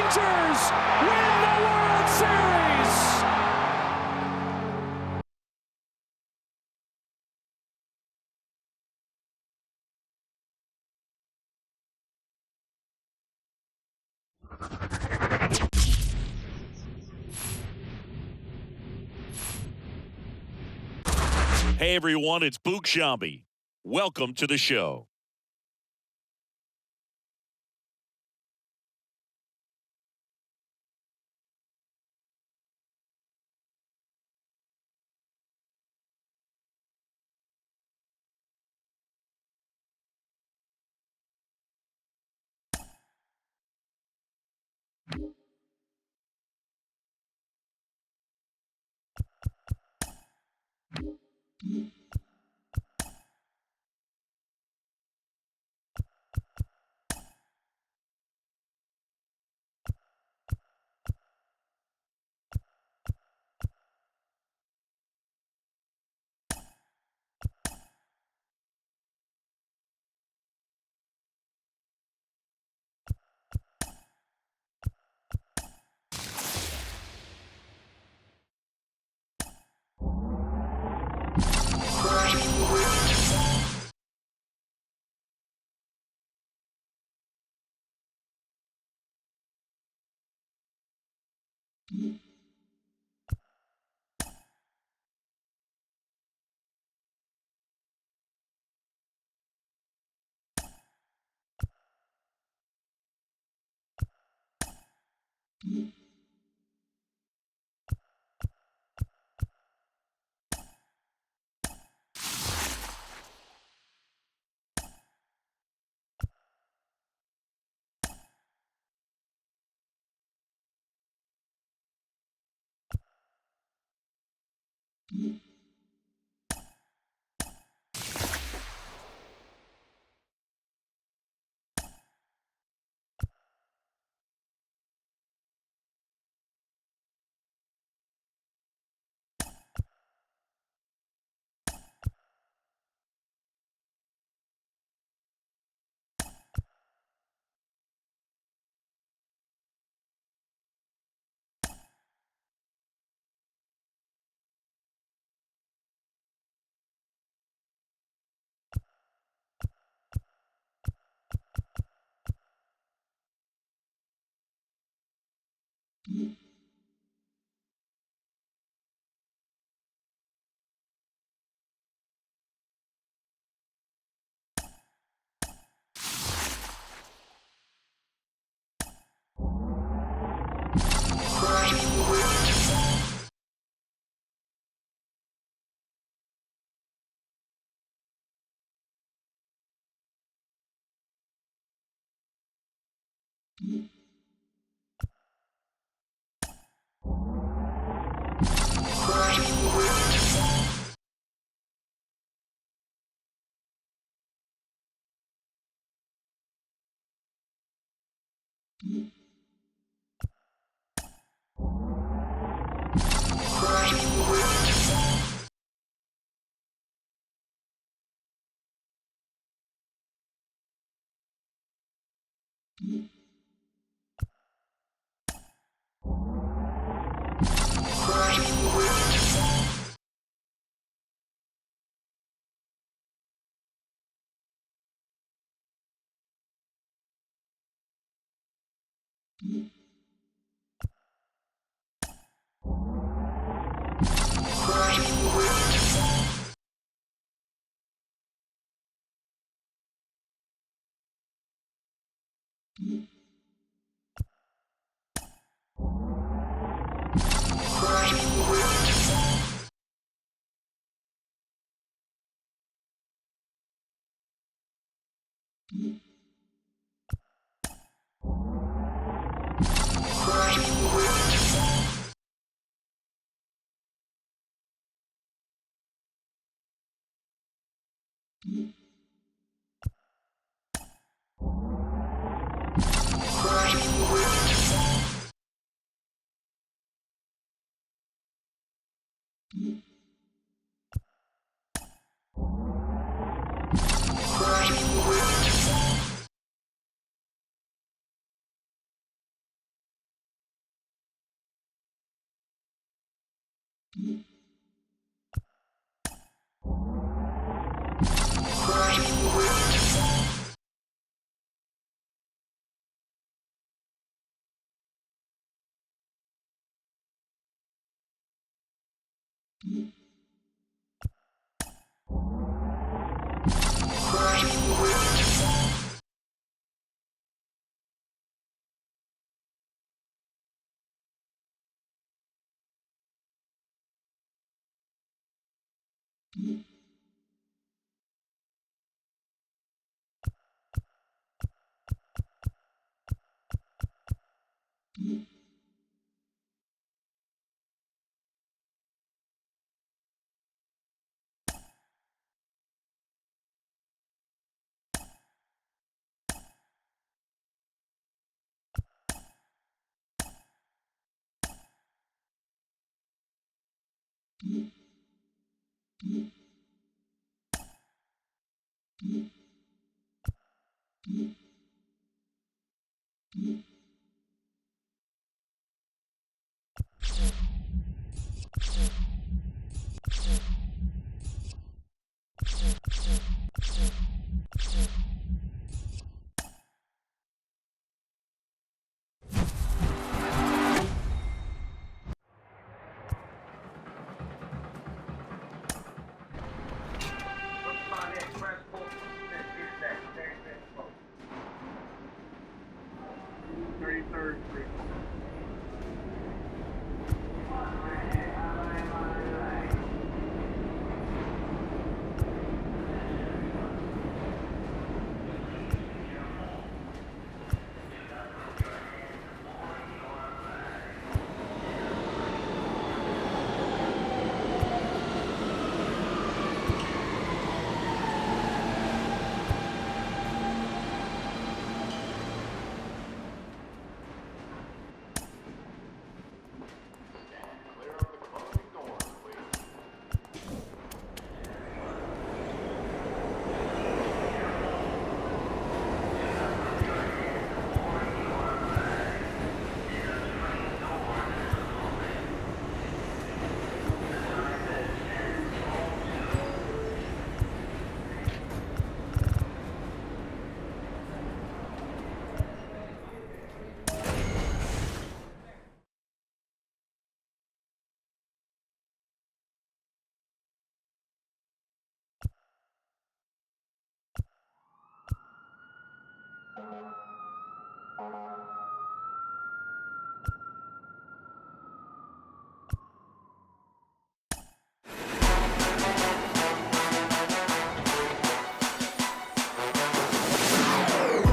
Rangers win the World Series! Hey everyone, it's Boog Sciambi. Welcome to the show.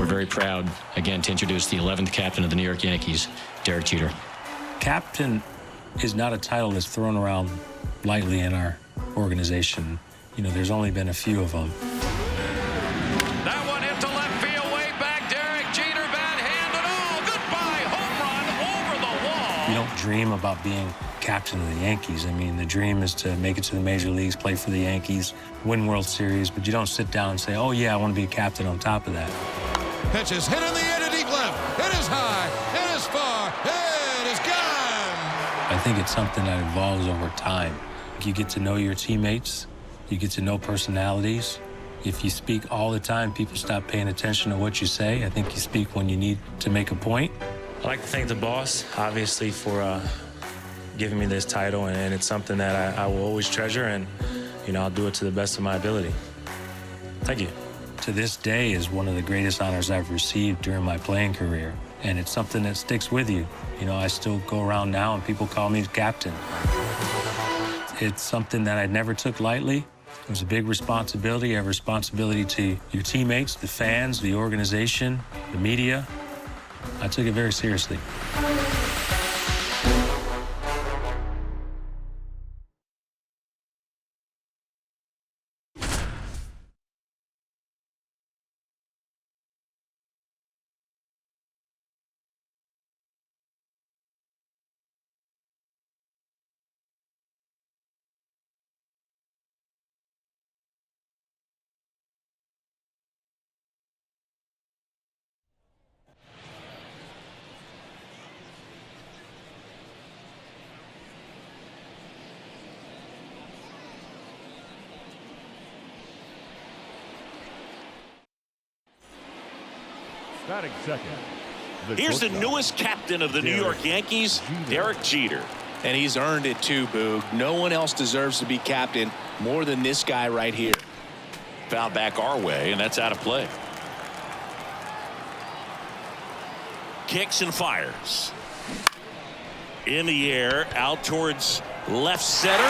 We're very proud, again, to introduce the 11th captain of the New York Yankees, Derek Jeter. Captain is not a title that's thrown around lightly in our organization. You know, there's only been a few of them. That one hit to left field, way back. Derek Jeter, bad-handed. Oh, goodbye, home run over the wall. You don't dream about being captain of the Yankees. I mean, the dream is to make it to the major leagues, play for the Yankees, win World Series, but you don't sit down and say, oh, yeah, I want to be a captain on top of that. Pitches hit in the air to deep left. It is high. It is far. It is gone. I think it's something that evolves over time. You get to know your teammates. You get to know personalities. If you speak all the time, people stop paying attention to what you say. I think you speak when you need to make a point. I'd like to thank the boss, obviously, for giving me this title, and it's something that I will always treasure, and, you know, I'll do it to the best of my ability. Thank you. To this day is one of the greatest honors I've received during my playing career, and it's something that sticks with you. You know, I still go around now and people call me captain. It's something that I never took lightly. It was a big responsibility. You have a responsibility to your teammates, the fans, the organization, the media. I took it very seriously. Batting second. Here's the shortstop, newest captain of the New York Yankees, Derek Jeter. And he's earned it too, Boog. No one else deserves to be captain more than this guy right here. Foul back our way, and that's out of play. Kicks and fires. In the air, out towards left center.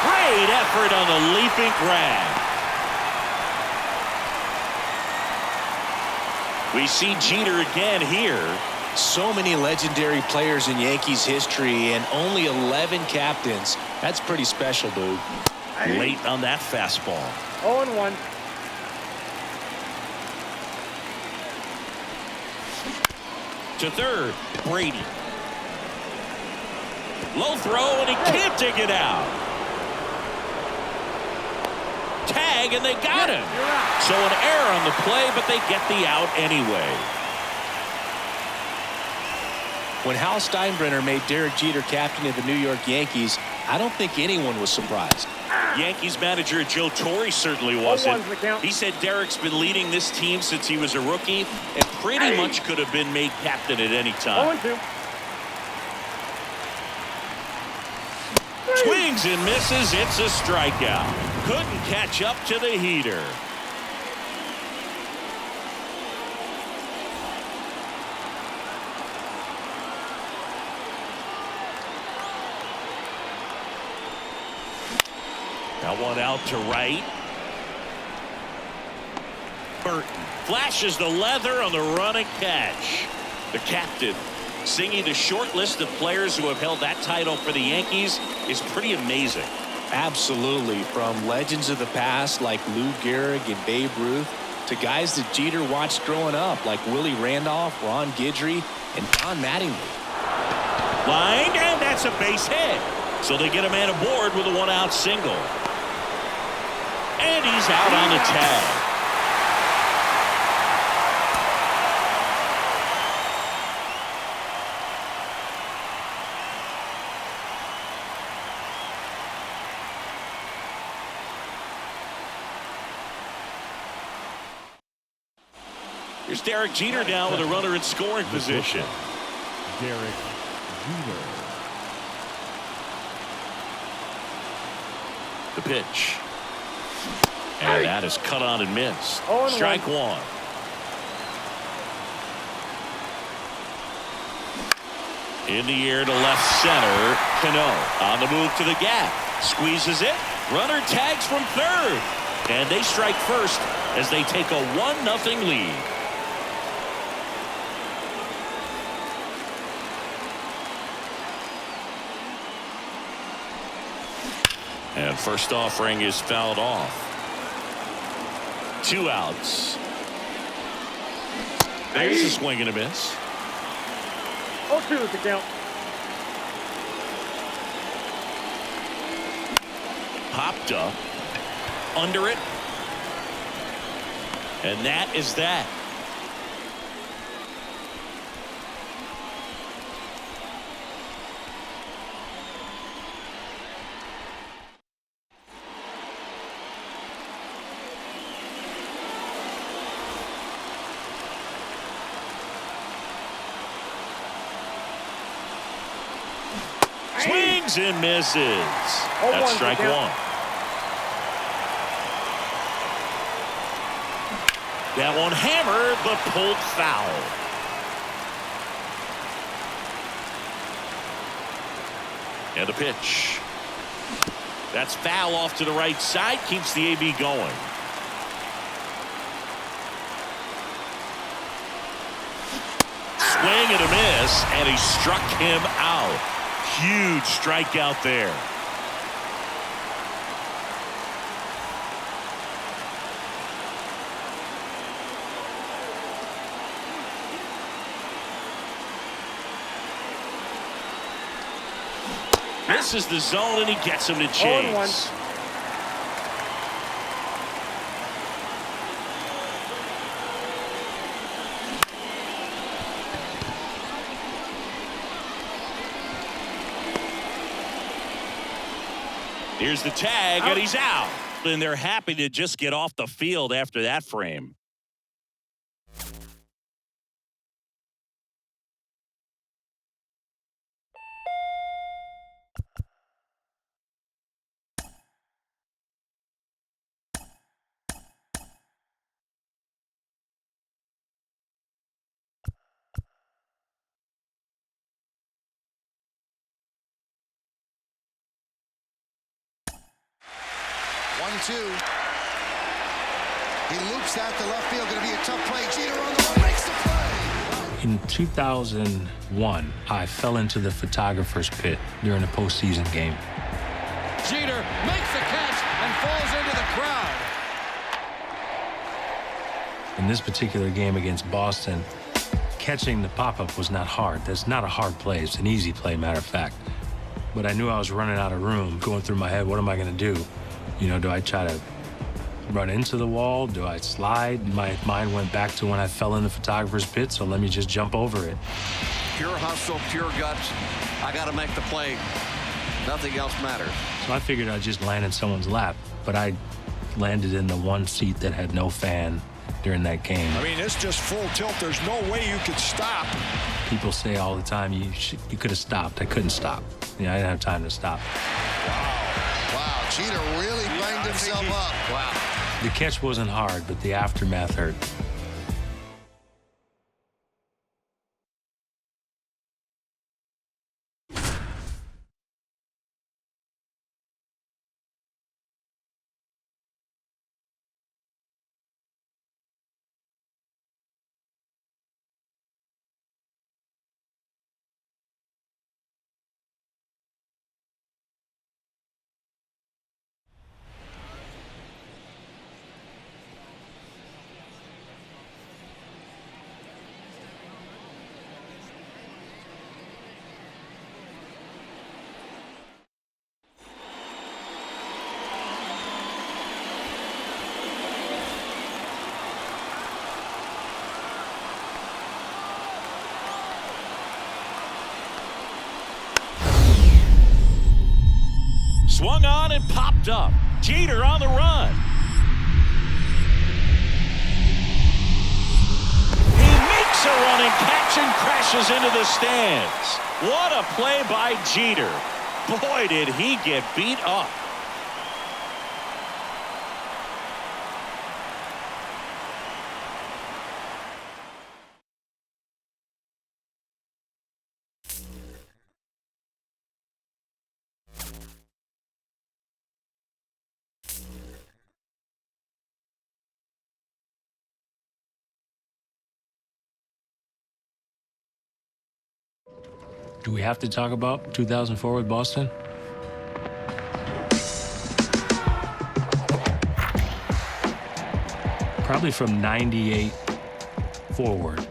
Great effort on the leaping grab. We see Jeter again here. So many legendary players in Yankees history and only 11 captains. That's pretty special, Boog. Late on that fastball. 0-1. To third, Brady. Low throw, and he can't dig it out. Tag, and they got him. So an error on the play, but they get the out anyway. When Hal Steinbrenner made Derek Jeter captain of the New York Yankees, I don't think anyone was surprised. Yankees manager Joe Torre certainly wasn't. He said Derek's been leading this team since he was a rookie and pretty much could have been made captain at any time. 0-2. Swings and misses. It's a strikeout. Couldn't catch up to the heater. That one out to right. Burton flashes the leather on the running catch. The captain singing the short list of players who have held that title for the Yankees is pretty amazing. Absolutely. From legends of the past like Lou Gehrig and Babe Ruth to guys that Jeter watched growing up like Willie Randolph, Ron Guidry, and Don Mattingly. Line, and that's a base hit. So they get a man aboard with a one-out single. And he's out on the tag. Here's Derek Jeter down with a runner in scoring position. Derek Jeter. The pitch. And that is cut on and missed. 0-1. Strike one. In the air to left center. Cano on the move to the gap. Squeezes it. Runner tags from third. And they strike first as they take a 1-0 lead. And first offering is fouled off. 2 outs. There's a swing and a miss. 0-2 is the count. Popped up. Under it. And that is that. Swings and misses. That's strike one. That one hammered, but pulled foul. And the pitch. That's foul off to the right side. Keeps the AB going. Swing and a miss, and he struck him out. Huge strikeout there. This is the zone, and he gets him to chase. 0-1. Here's the tag, and he's out. And they're happy to just get off the field after that frame. 1-2. He loops that to left field. Going to be a tough play. Jeter on the run, makes the play. In 2001, I fell into the photographer's pit during a postseason game. Jeter makes the catch and falls into the crowd. In this particular game against Boston, catching the pop-up was not hard. That's not a hard play. It's an easy play, matter of fact. But I knew I was running out of room, going through my head, what am I going to do? You know, do I try to run into the wall? Do I slide? My mind went back to when I fell in the photographer's pit, so let me just jump over it. Pure hustle, pure guts. I got to make the play. Nothing else matters. So I figured I'd just land in someone's lap, but I landed in the one seat that had no fan during that game. I mean, it's just full tilt. There's no way you could stop. People say all the time, you could have stopped. I couldn't stop. You know, I didn't have time to stop. Wow, Jeter really banged himself up. Wow. The catch wasn't hard, but the aftermath hurt. Swung on and popped up. Jeter on the run. He makes a running catch and crashes into the stands. What a play by Jeter. Boy, did he get beat up. Do we have to talk about 2004 with Boston? Probably from 98 forward,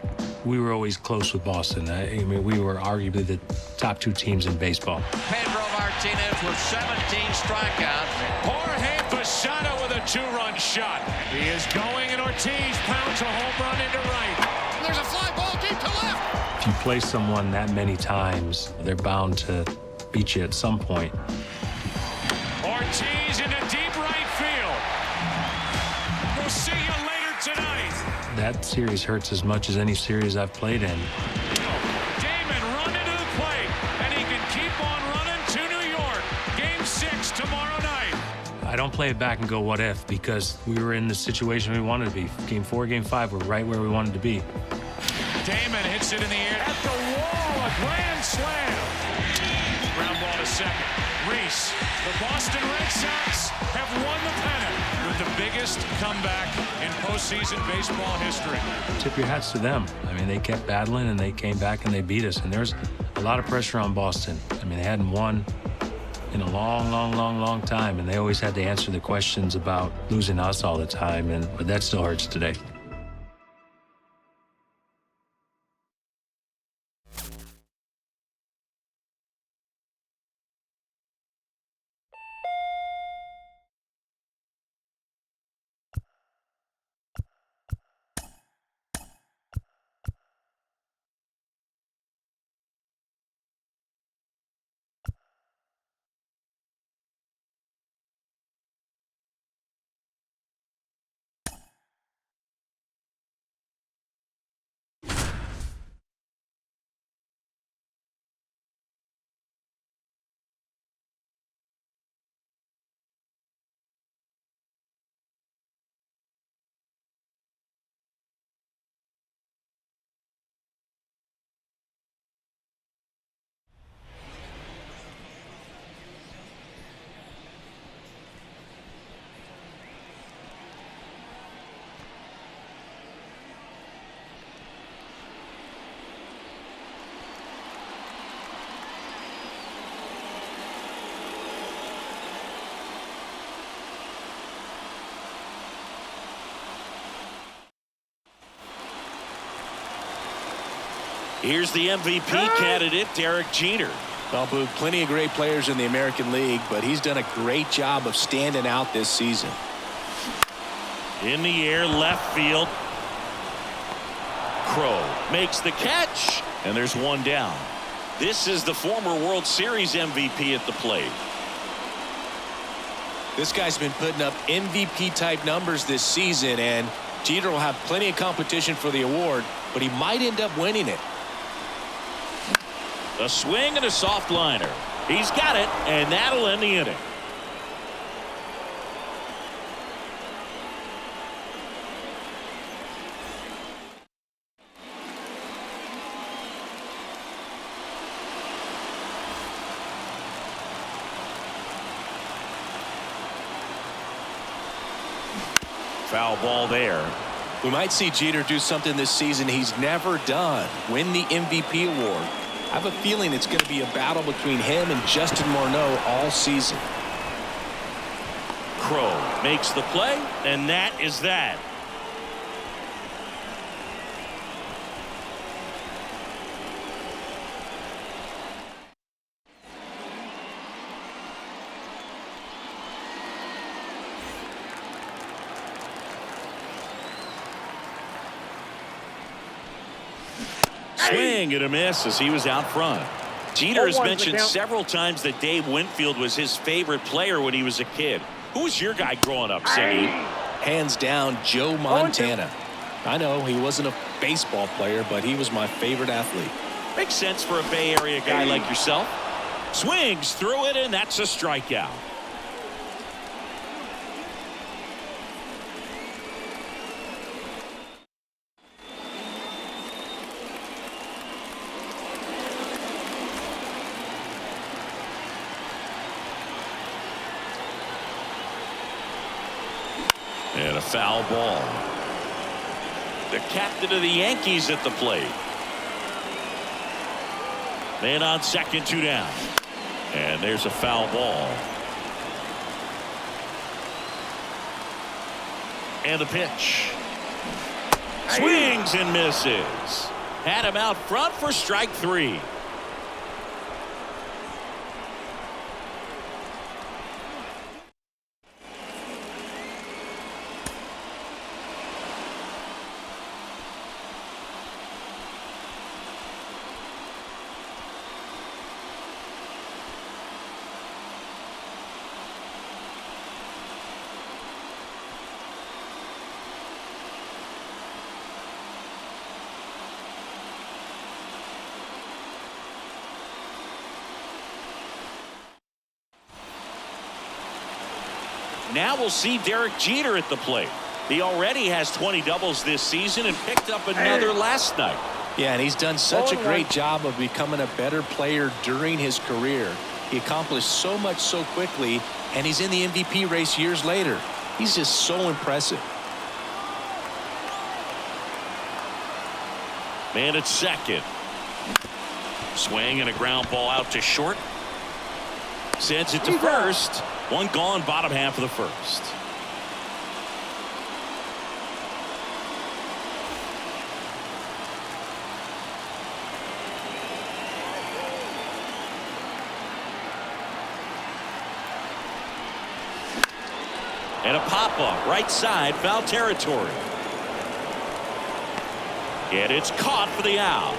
we were always close with Boston. I mean, we were arguably the top two teams in baseball. Pedro Martinez with 17 strikeouts. Jorge Posada with a 2-run shot. He is going, and Ortiz pounds a home run into right. And there's a fly ball deep to left. If you play someone that many times, they're bound to beat you at some point. Ortiz into deep right field. We'll see you later tonight. That series hurts as much as any series I've played in. Damon run into the plate, and he can keep on running to New York. Game 6 tomorrow night. I don't play it back and go, what if? Because we were in the situation we wanted to be. Game 4, Game 5, we're right where we wanted to be. Damon hits it in the air at the wall, a grand slam. Ground ball to second. Reese, the Boston Red Sox have won the pennant with the biggest comeback in postseason baseball history. Tip your hats to them. I mean, they kept battling and they came back and they beat us. And there's a lot of pressure on Boston. I mean, they hadn't won in a long time, and they always had to answer the questions about losing us all the time, but that still hurts today. Here's the MVP candidate, Derek Jeter. Well, Boog, plenty of great players in the American League, but he's done a great job of standing out this season. In the air, left field. Crow makes the catch, and there's one down. This is the former World Series MVP at the plate. This guy's been putting up MVP-type numbers this season, and Jeter will have plenty of competition for the award, but he might end up winning it. A swing and a soft liner. He's got it, and that'll end the inning. Foul ball there. We might see Jeter do something this season he's never done, win the MVP award. I have a feeling it's going to be a battle between him and Justin Morneau all season. Crow makes the play, and that is that. Swing and a miss as he was out front. Jeter has mentioned several times that Dave Winfield was his favorite player when he was a kid. Who was your guy growing up, Siggy? Hands down, Joe Montana. I know he wasn't a baseball player, but he was my favorite athlete. Makes sense for a Bay Area guy like yourself. Swings through it, and that's a strikeout. And a foul ball. The captain of the Yankees at the plate. Man on second, 2 down. And there's a foul ball. And the pitch. Swings and misses. Had him out front for strike 3. Now we'll see Derek Jeter at the plate. He already has 20 doubles this season and picked up another last night. Yeah, and he's done such a great job of becoming a better player during his career. He accomplished so much so quickly, and he's in the MVP race years later. He's just so impressive. Man at second. Swing and a ground ball out to short. Sends it to first. One gone, bottom half of the first. And a pop-up right side, foul territory. And it's caught for the out.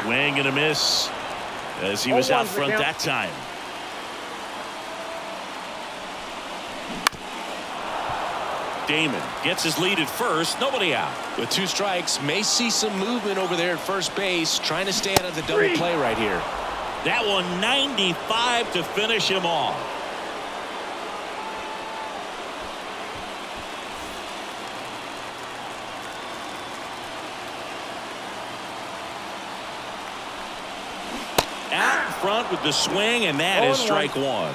Swing and a miss as he was out front that time. Damon gets his lead at first. Nobody out. With 2 strikes, may see some movement over there at first base, trying to stay out of the double play right here. That one 95 to finish him off. Out in front with the swing, and that is strike 1.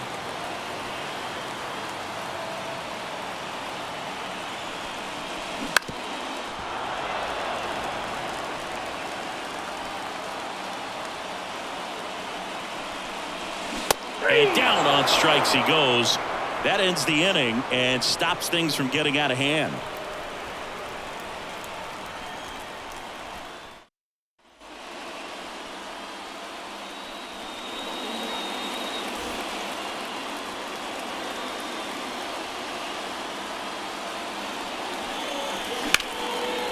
And down on strikes he goes. That ends the inning and stops things from getting out of hand.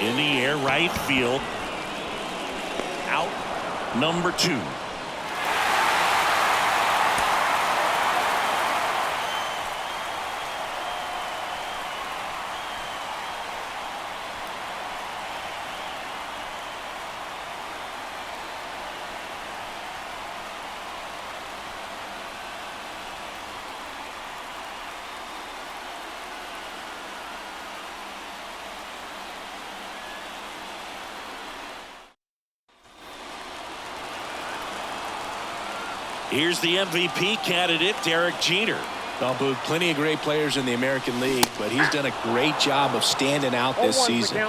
In the air, right field. Out, number 2. Here's the MVP candidate, Derek Jeter. Well, Boog, plenty of great players in the American League, but he's done a great job of standing out this season.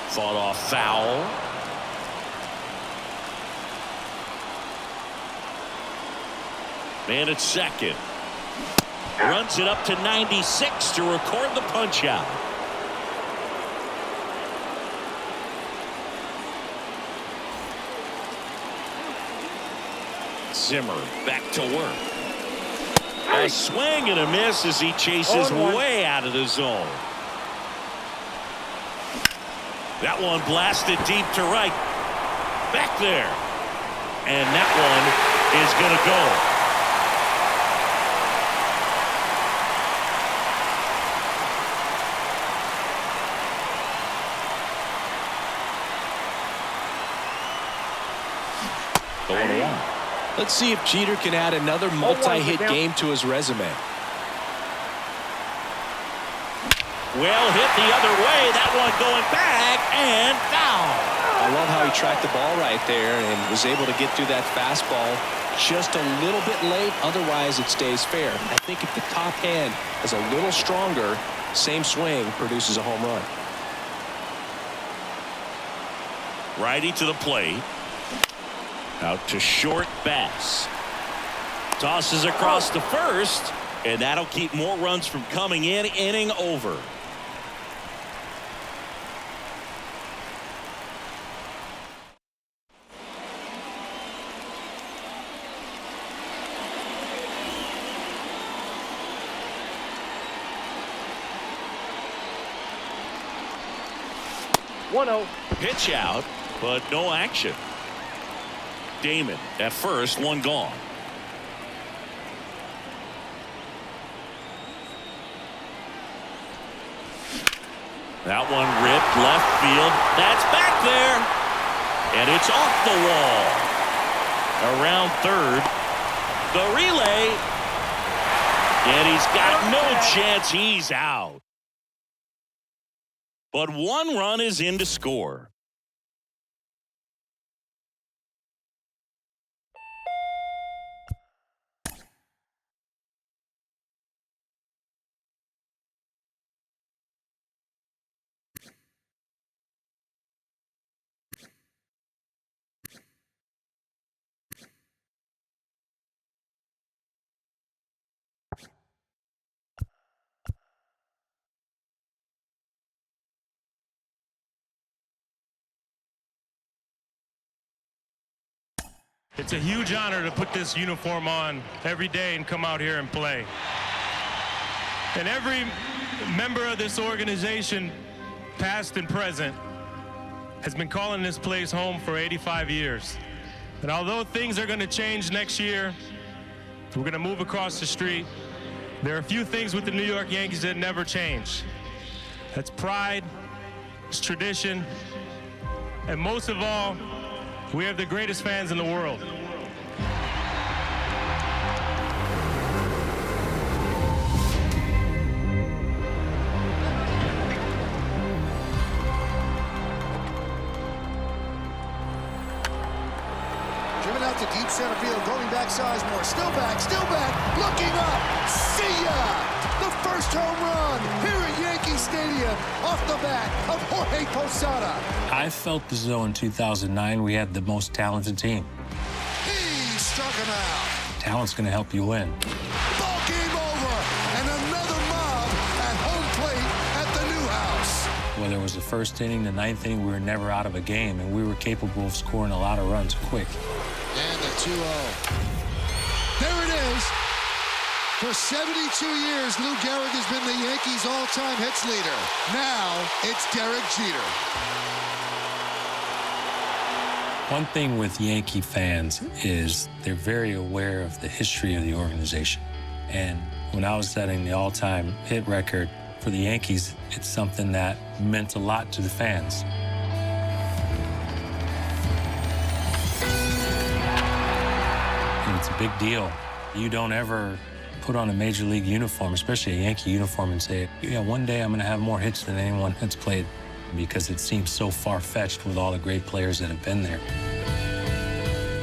Fought off foul. Man at second. Runs it up to 96 to record the punch out. Zimmer back to work. A swing and a miss as he chases way out of the zone. That one blasted deep to right. Back there. And that one is going to go. Let's see if Jeter can add another multi-hit game to his resume. Well hit the other way. That one going back and foul. I love how he tracked the ball right there and was able to get through that fastball just a little bit late. Otherwise, it stays fair. I think if the top hand is a little stronger, same swing produces a home run. Righty to the plate. Out to short, Bass. Tosses across to first, and that'll keep more runs from coming in. Inning over. Pitch out, but no action. Damon at first, one gone. That one ripped left field. That's back there. And it's off the wall. Around third. The relay. And he's got no chance. He's out. But one run is in to score. It's a huge honor to put this uniform on every day and come out here and play. And every member of this organization, past and present, has been calling this place home for 85 years. And although things are going to change next year, we're going to move across the street. There are a few things with the New York Yankees that never change. That's pride, it's tradition, and most of all, we have the greatest fans in the world. Driven out to deep center field, going back Sizemore, still back, looking up, see ya! The first home run here at Yankee Stadium off the bat of Jorge Posada. I felt as though in 2009 we had the most talented team. He struck him out. Talent's going to help you win. Ball game over, and another mob at home plate at the new house. Whether it was the first inning, the ninth inning, we were never out of a game, and we were capable of scoring a lot of runs quick. And the 2-0. There it is. For 72 years, Lou Gehrig has been the Yankees' all-time hits leader. Now, it's Derek Jeter. One thing with Yankee fans is they're very aware of the history of the organization. And when I was setting the all-time hit record for the Yankees, it's something that meant a lot to the fans. And it's a big deal. You don't ever put on a major league uniform, especially a Yankee uniform, and say, yeah, one day I'm going to have more hits than anyone that's played, because it seems so far-fetched with all the great players that have been there.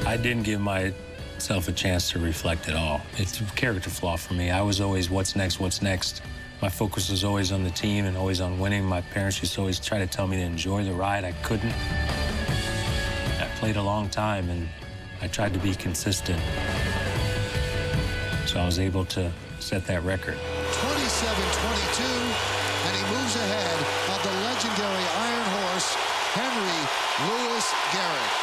I didn't give myself a chance to reflect at all. It's a character flaw for me. I was always, what's next, what's next? My focus was always on the team and always on winning. My parents used to always try to tell me to enjoy the ride. I couldn't. I played a long time, and I tried to be consistent. So I was able to set that record. 27-22, and he moves ahead of the legendary Iron Horse, Henry Louis Gehrig.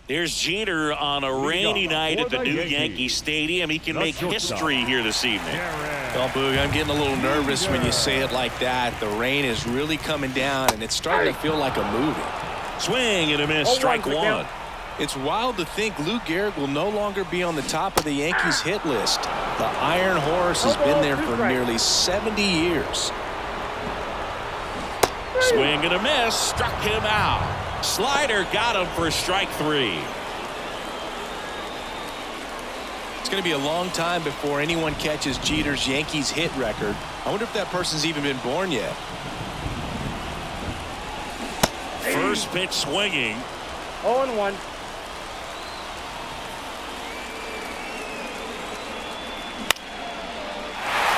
There's Jeter on a rainy night at the new Yankee Stadium. He can make history here this evening. Well, Boog, I'm getting a little nervous when you say it like that. The rain is really coming down, and it's starting to feel like a movie. Swing and a miss, strike one. It's wild to think Lou Gehrig will no longer be on the top of the Yankees hit list. The Iron Horse has been there for nearly 70 years. Swing and a miss, struck him out. Slider got him for strike three. It's going to be a long time before anyone catches Jeter's Yankees hit record. I wonder if that person's even been born yet. First pitch swinging. 0-1.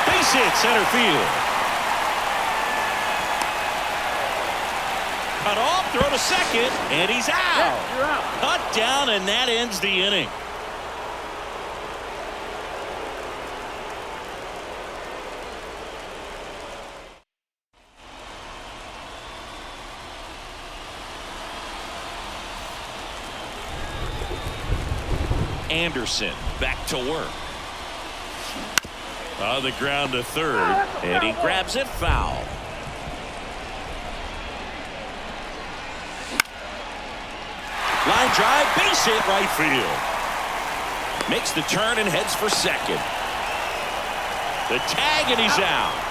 Base hit, center field. Cut off, throw to second, and he's out. Yeah, you're out. Cut down, and that ends the inning. Anderson back to work. On the ground to third, and he grabs it foul. Line drive, base hit, right field. Makes the turn and heads for second. The tag, and he's out.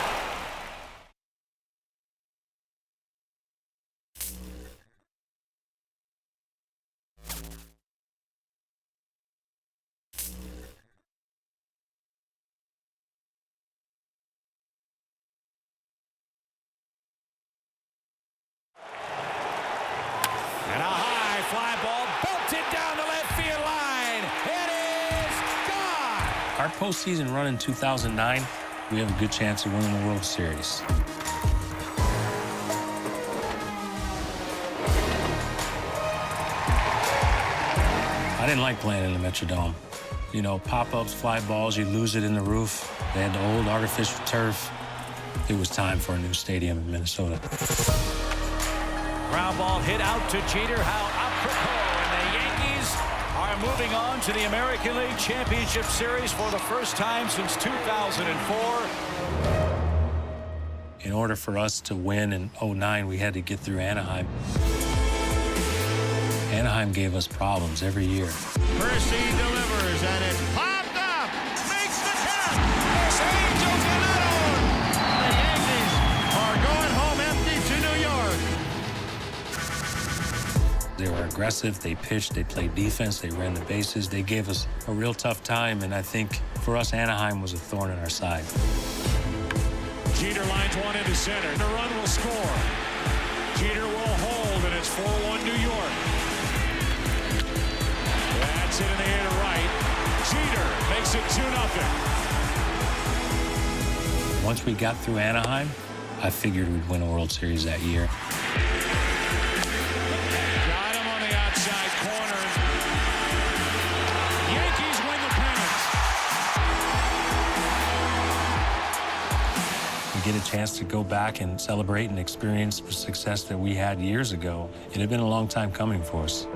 And a high fly ball belted down the left field line. It is gone. Our postseason run in 2009, we have a good chance of winning the World Series. I didn't like playing in the Metrodome. You know, pop-ups, fly balls, you lose it in the roof. They had the old artificial turf. It was time for a new stadium in Minnesota. Ground ball hit out to Jeter. How apropos. And the Yankees are are moving on to the American League Championship Series for the first time since 2004. In order for us to win in '09, we had to get through Anaheim. Anaheim gave us problems every year. Percy delivers, and it popped up. Makes the catch. It's Angel Ganado. The Yankees are going home empty to New York. They were aggressive, they pitched, they played defense, they ran the bases. They gave us a real tough time, and I think for us, Anaheim was a thorn in our side. Jeter lines one into center. The run will score. Jeter will hold, and it's 4-1 New York. That's it in the air to right. Jeter makes it 2-0. Once we got through Anaheim, I figured we'd win a World Series that year. Got him on the outside corner. Yankees win the pennant. We get a chance to go back and celebrate and experience the success that we had years ago. It had been a long time coming for us.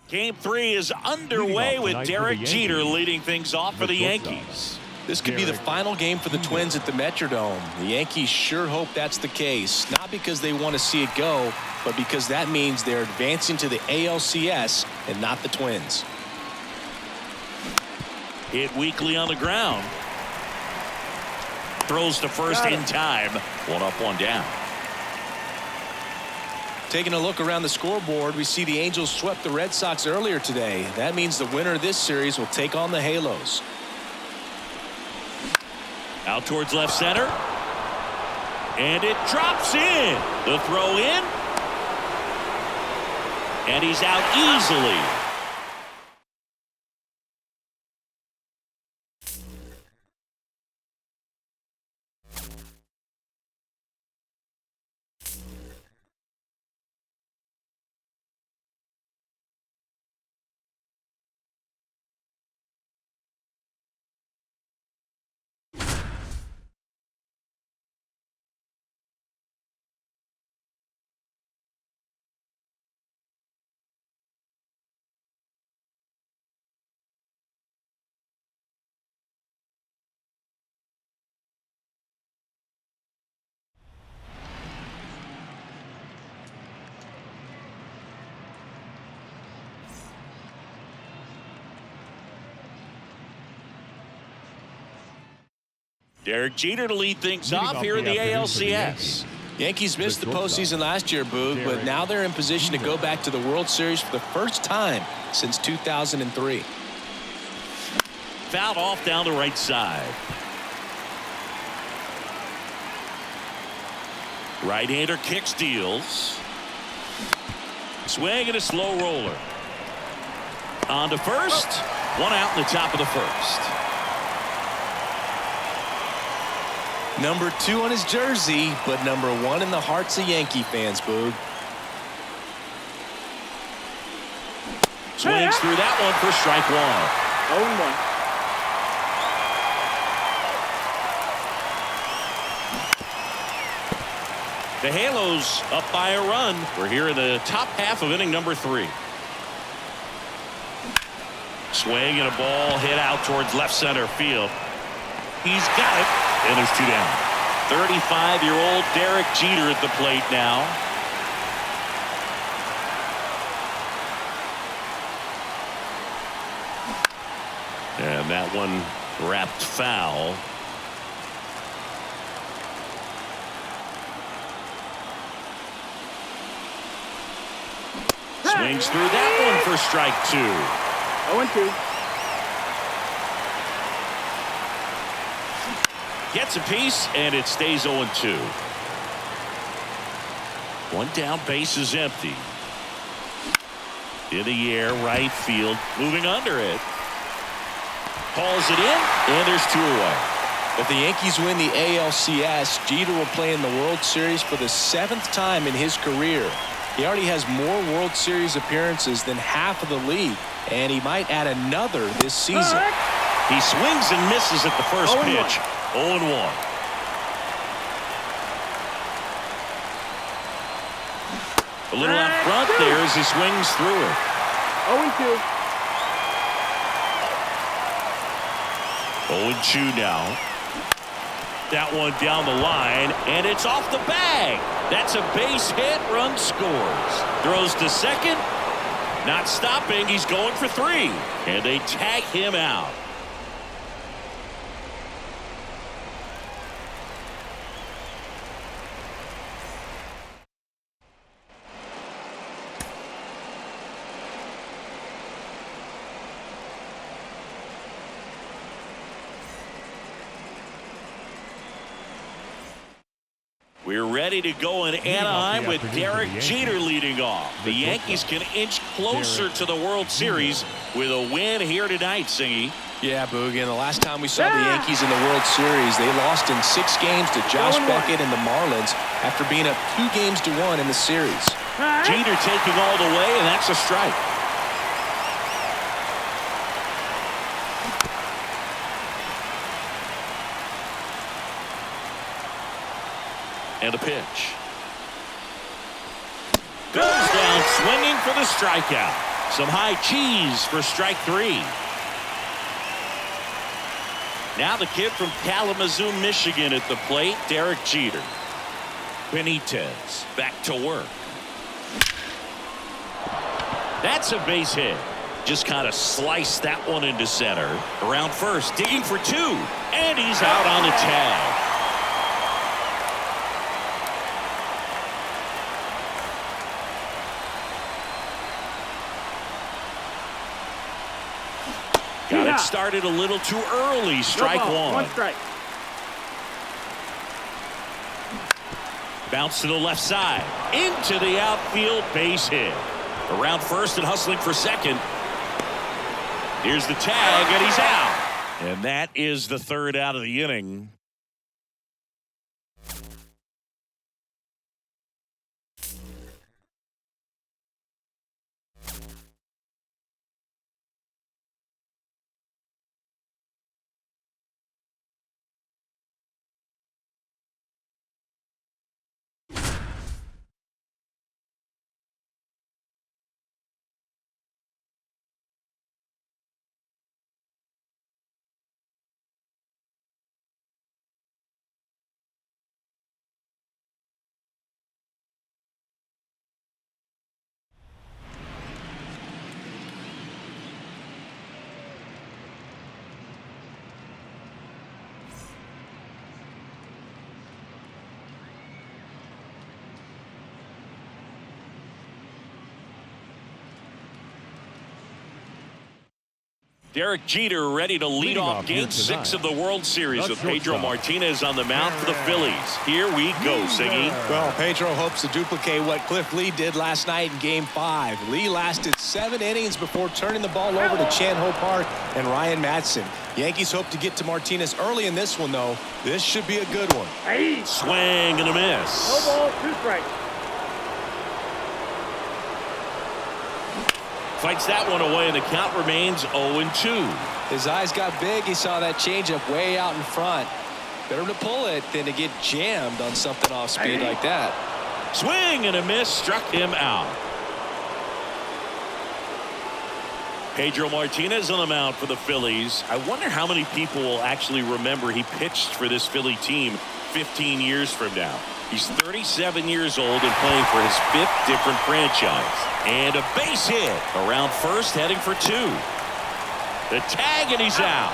Game 3 is underway with Derek Jeter leading things off for the Yankees. This could be the final game for the Twins at the Metrodome. The Yankees sure hope that's the case, not because they want to see it go, but because that means they're advancing to the ALCS and not the Twins. Hit weakly on the ground. Throws to first in time. 1 up, 1 down. Taking a look around the scoreboard, we see the Angels swept the Red Sox earlier today. That means the winner of this series will take on the Halos. Out towards left center. And it drops in. The throw in. And he's out easily. Derek Jeter to lead things off here in the ALCS. Yankees missed the postseason last year, Boog, but now they're in position to go back to the World Series for the first time since 2003. Fouled off down the right side. Right-hander kick steals. Swing and a slow roller. On to first. 1 out in the top of the first. Number 2 on his jersey, but number 1 in the hearts of Yankee fans, Boog. Swings through that one for strike 1. The Halos up by a run. We're here in the top half of inning number 3. Swing and a ball hit out towards left center field. He's got it. And there's 2 down. 35-year-old Derek Jeter at the plate now. And that one wrapped foul. Swings through that one for strike 2. 0-2. Gets a piece, and it stays 0-2. One down, base is empty. In the air, right field, moving under it. Hauls it in, and there's 2 away. If the Yankees win the ALCS, Jeter will play in the World Series for the 7th time in his career. He already has more World Series appearances than half of the league, and he might add another this season. He swings and misses at the first pitch. 0-1. A little out front there as he swings through it. 0-2. 0-2 now. That one down the line, and it's off the bag. That's a base hit. Run scores. Throws to second. Not stopping. He's going for 3. And they tag him out. We're ready to go in Anaheim with Derek Jeter leading off. The Yankees can inch closer to the World Series with a win here tonight, Singy. Yeah, Boogie, and the last time we saw the Yankees in the World Series, they lost in 6 games to Josh Beckett and the Marlins after being up 2-1 in the series. Jeter taking all the way, and that's a strike. And a pitch. Goes down swinging for the strikeout. Some high cheese for strike 3. Now the kid from Kalamazoo, Michigan at the plate, Derek Jeter. Benitez back to work. That's a base hit. Just kind of sliced that one into center. Around first, digging for 2. And he's out on the tag. Got it started a little too early. Strike 1. 1 strike. Bounce to the left side. Into the outfield, base hit. Around first and hustling for second. Here's the tag, and he's out. And that is the 3rd out of the inning. Derek Jeter ready to lead off Game 6 of the World Series with Pedro Martinez on the mound for the Phillies. Here we go, Siggy. Well, Pedro hopes to duplicate what Cliff Lee did last night in Game 5. Lee lasted 7 innings before turning the ball over to Chan-Ho Park and Ryan Madson. Yankees hope to get to Martinez early in this one, though. This should be a good one. Swing and a miss. No ball, 2 strikes. Fights that one away, and the count remains 0-2. His eyes got big. He saw that changeup way out in front. Better to pull it than to get jammed on something off speed like that. Swing and a miss, struck him out. Pedro Martinez on the mound for the Phillies. I wonder how many people will actually remember he pitched for this Philly team 15 years from now. He's 37 years old and playing for his 5th different franchise. And a base hit around first, heading for 2. The tag, and he's out.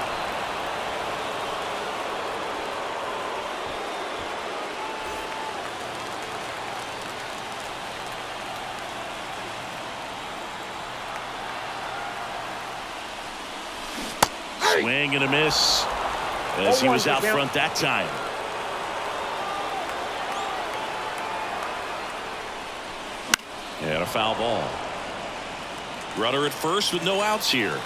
Swing and a miss. as he was out front that time. And a foul ball. Runner at first with no outs here.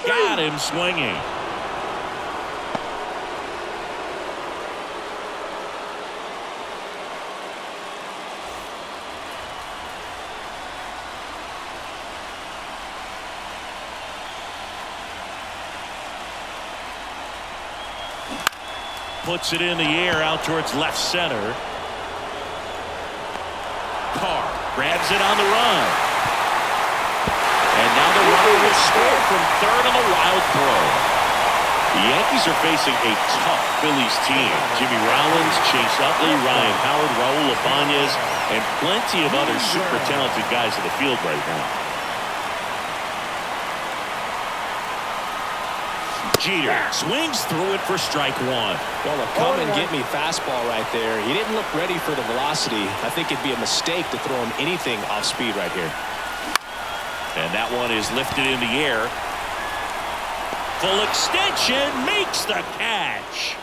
Got him swinging. Puts it in the air out towards left center. Carr grabs it on the run. And now the runner will score from third on the wild throw. The Yankees are facing a tough Phillies team. Jimmy Rollins, Chase Utley, Ryan Howard, Raul Ibanez, and plenty of other super talented guys in the field right now. Jeter swings through it for strike one. Well, a come and get me fastball right there. He didn't look ready for the velocity. I think it'd be a mistake to throw him anything off speed right here. And that one is lifted in the air. Full extension, makes the catch.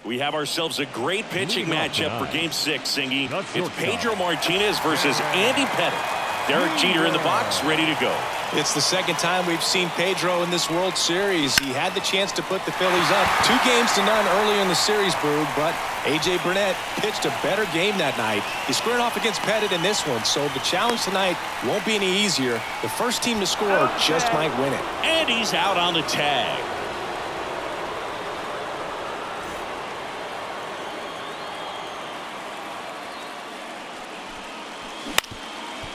We have ourselves a great pitching matchup for Game 6, Singy. It's Pedro Martinez versus Andy Pettitte. Derek Jeter in the box, ready to go. It's the second time we've seen Pedro in this World Series. He had the chance to put the Phillies up 2-0 earlier in the series, Boog, but A.J. Burnett pitched a better game that night. He's squaring off against Pettitte in this one, so the challenge tonight won't be any easier. The first team to score just might win it. And he's out on the tag.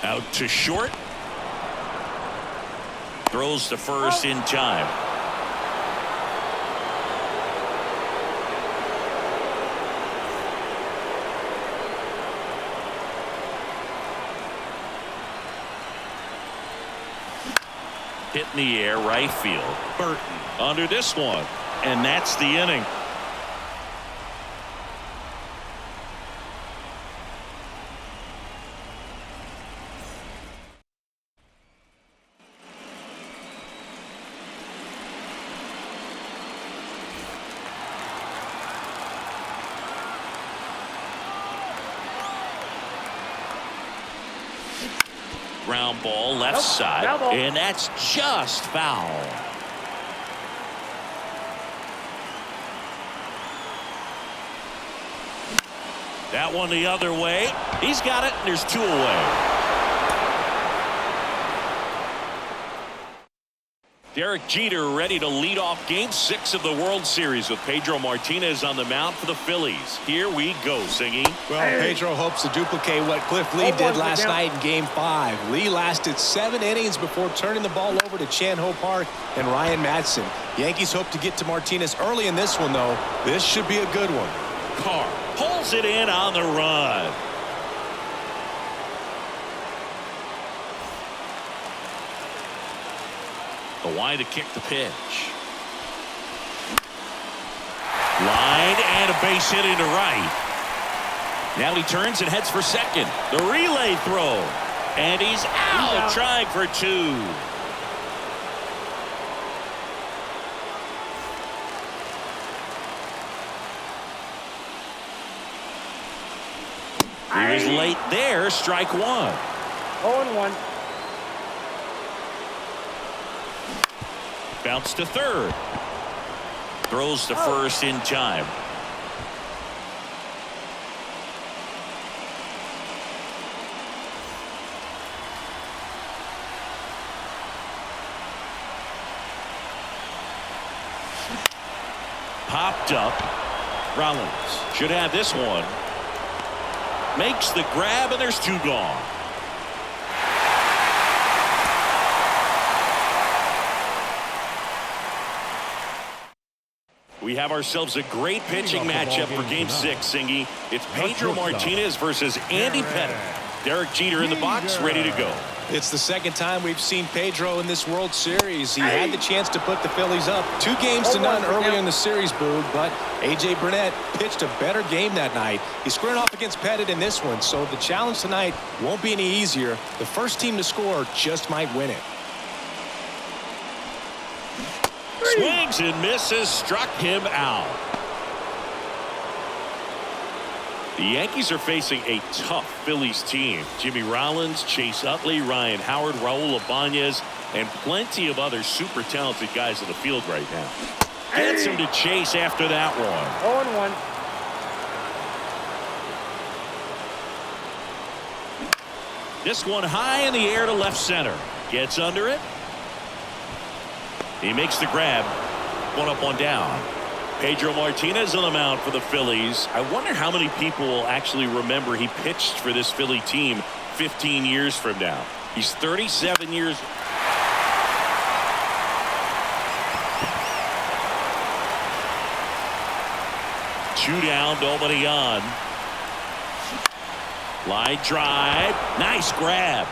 Out to short. Throws to first in time. Hit in the air, right field. Burton under this one. And that's the inning. Ground ball left side, and that's just foul. That one the other way. He's got it, and there's two away. Derek Jeter ready to lead off Game 6 of the World Series with Pedro Martinez on the mound for the Phillies. Here we go, Singy. Well, Pedro hopes to duplicate what Cliff Lee did last night in Game 5. Lee lasted 7 innings before turning the ball over to Chan Ho Park and Ryan Madson. Yankees hope to get to Martinez early in this one, though. This should be a good one. Carr pulls it in on the run. The line to kick the pitch. Line and a base hit into right. Now he turns and heads for second. The relay throw. And he's out, trying for two. He was late there, strike one. 0-1. Bounce to third. Throws to first in time. Popped up. Rollins should have this one. Makes the grab, and there's two gone. We have ourselves a great pitching matchup for Game 6, Singy. It's Pedro Martinez versus Andy Pettitte. Derek Jeter in the box, ready to go. It's the second time we've seen Pedro in this World Series. He had the chance to put the Phillies up 2-0 earlier in the series, Boog, but A.J. Burnett pitched a better game that night. He's squaring off against Pettit in this one, so the challenge tonight won't be any easier. The first team to score just might win it. Swings and misses, struck him out. The Yankees are facing a tough Phillies team. Jimmy Rollins, Chase Utley, Ryan Howard, Raul Ibanez, and plenty of other super talented guys in the field right now. Gets him to chase after that one. 0-1. This one high in the air to left center. Gets under it. He makes the grab. One up, one down. Pedro Martinez on the mound for the Phillies. I wonder how many people will actually remember he pitched for this Philly team 15 years from now. He's 37 years. Two down, nobody on. Line drive. Nice grab.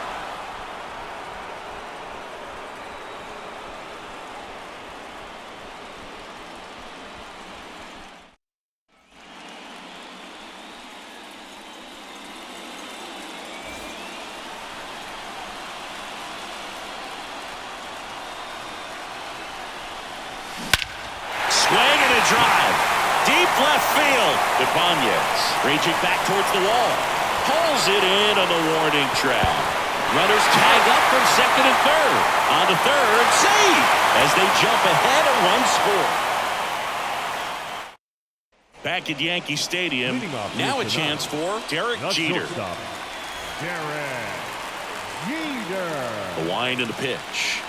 Drive. Deep left field. Ibanez reaching back towards the wall. Pulls it in on the warning track. Runners tag up from second and third. On to third. Save as they jump ahead and run score. Back at Yankee Stadium. Now a chance for Derek Jeter. Derek Jeter. The wind and the pitch.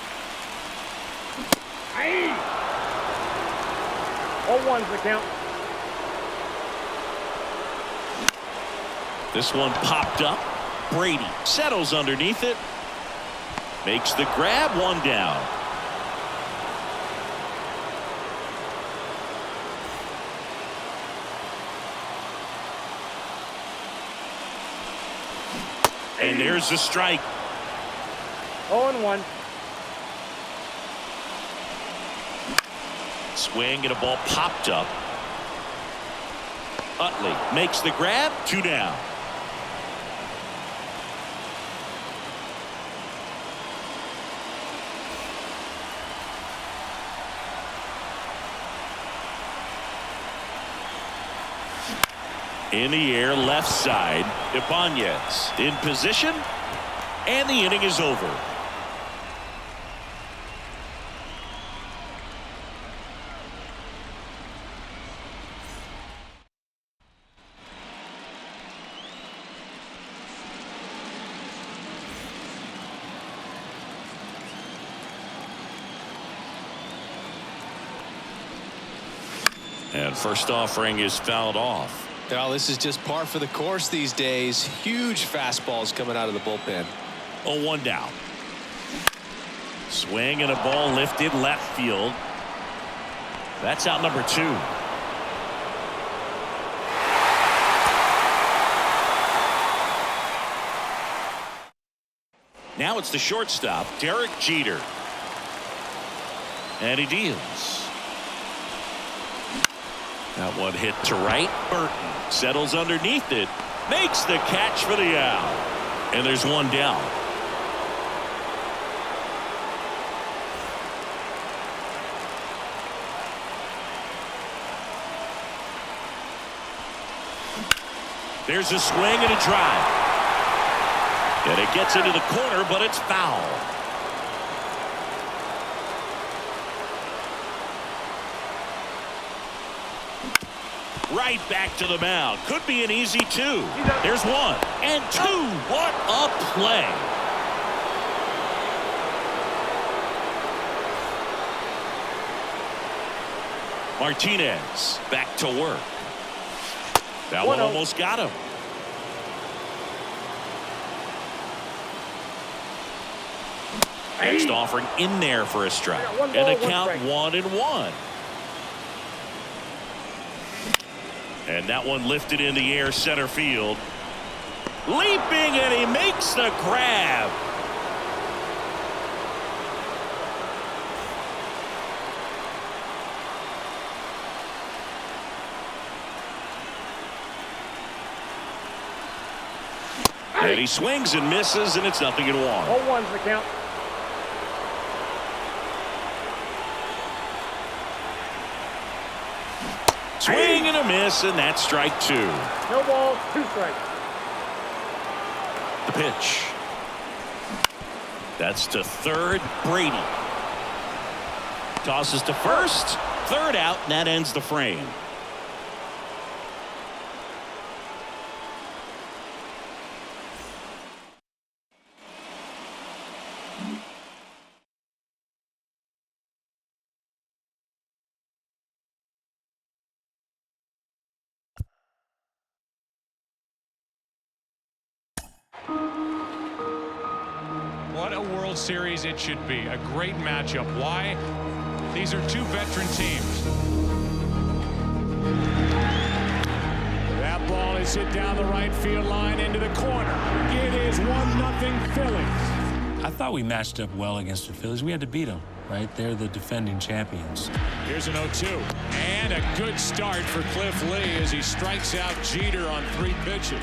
0-1's the count. This one popped up. Brady settles underneath it. Makes the grab, one down. And there's the strike. 0-1. Swing and a ball popped up. Utley makes the grab, two down. In the air, left side. Ibanez in position, and the inning is over. And first offering is fouled off. Well, this is just par for the course these days. Huge fastballs coming out of the bullpen. 0-1 down. Swing and a ball lifted left field. That's out number two. Now it's the shortstop, Derek Jeter. And he deals. That one hit to right. Burton settles underneath it. Makes the catch for the out. And there's one down. There's a swing and a drive. And it gets into the corner, but it's foul. Right back to the mound. Could be an easy two. There's one and two. What a play. Martinez back to work. That one almost got him. Next offering in there for a strike. And the count 1-1. And that one lifted in the air, center field. Leaping, and he makes the grab. And he swings and misses, and it's 0-1. 0-1's the count. Swing and a miss, and that's strike 2. No balls, 2 strikes. The pitch. That's to third, Brady. Tosses to first, third out, and that ends the frame. What a World Series it should be. A great matchup. Why? These are 2 veteran teams. That ball is hit down the right field line into the corner. It is 1-0 Phillies. I thought we matched up well against the Phillies. We had to beat them, right? They're the defending champions. Here's an 0-2. And a good start for Cliff Lee as he strikes out Jeter on 3 pitches.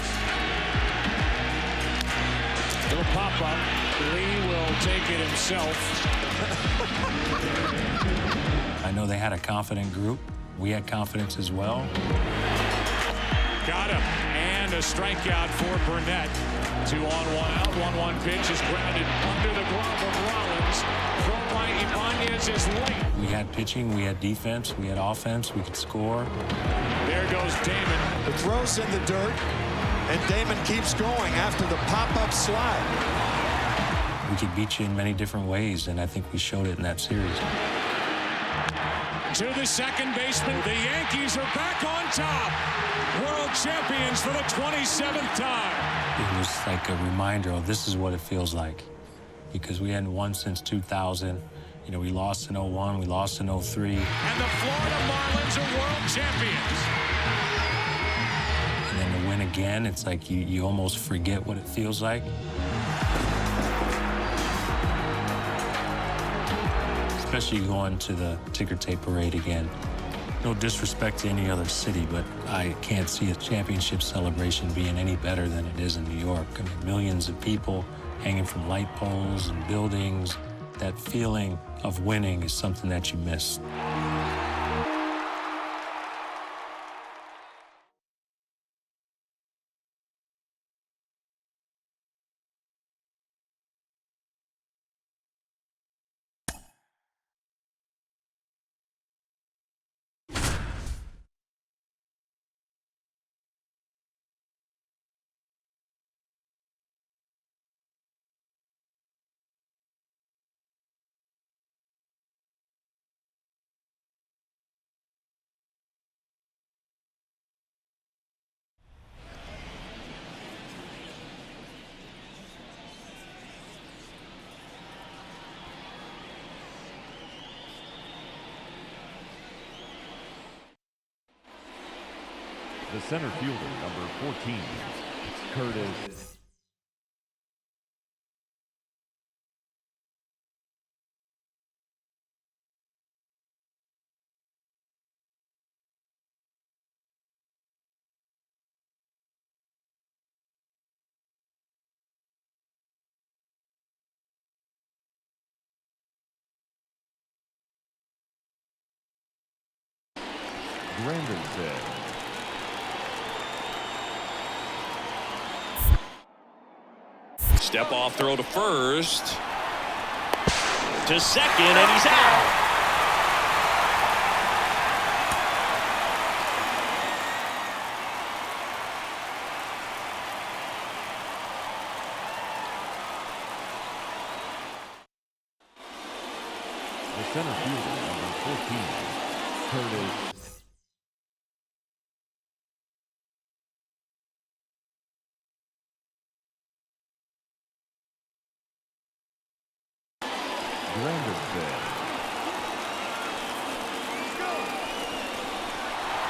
Little pop-up. Lee will take it himself. I know they had a confident group. We had confidence as well. Got him. And a strikeout for Burnett. 2 on, 1 out. 1-1 pitch is grounded under the glove of Rollins. Thrown by Ibanez is late. We had pitching, we had defense, we had offense, we could score. There goes Damon. The throw's in the dirt, and Damon keeps going after the pop-up slide. We could beat you in many different ways, and I think we showed it in that series. To the second baseman. The Yankees are back on top. World champions for the 27th time. It was like a reminder of this is what it feels like. Because we hadn't won since 2000. You know, we lost in 01, we lost in 03. And the Florida Marlins are world champions. And then to win again, it's like you almost forget what it feels like. Especially going to the ticker tape parade again. No disrespect to any other city, but I can't see a championship celebration being any better than it is in New York. I mean, millions of people hanging from light poles and buildings. That feeling of winning is something that you miss. The center fielder, number 14, Curtis. Granderson. Step off throw to first. To second, and he's out. The center fielder, number 14, Curtis.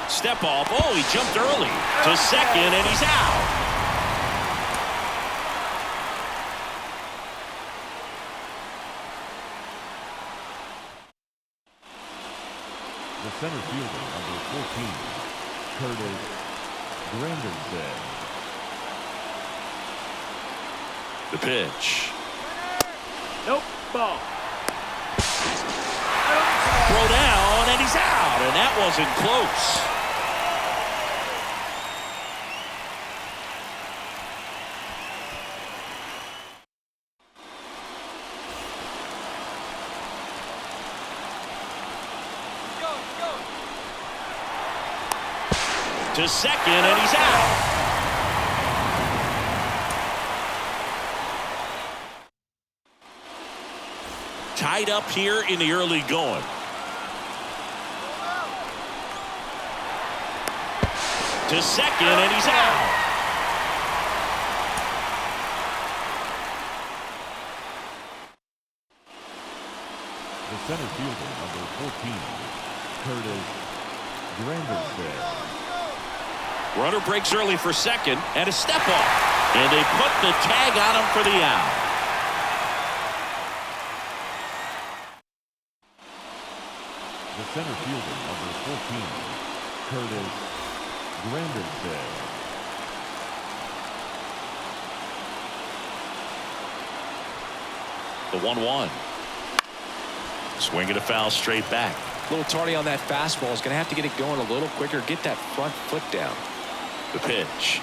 Step off. Oh, he jumped early to second, and he's out. The center fielder, number 14, Curtis Granderson. The pitch. Nope, ball. Throw down, and he's out, and that wasn't close. To second, and he's out. Tied up here in the early going. To second, and he's out. The center fielder, number 14, Curtis Granderson. Runner breaks early for second, and a step off. And they put the tag on him for the out. The center fielder, number 14, Curtis Granderson. The 1-1. Swing and a foul straight back. A little tardy on that fastball. Is going to have to get it going a little quicker. Get that front foot down. The pitch.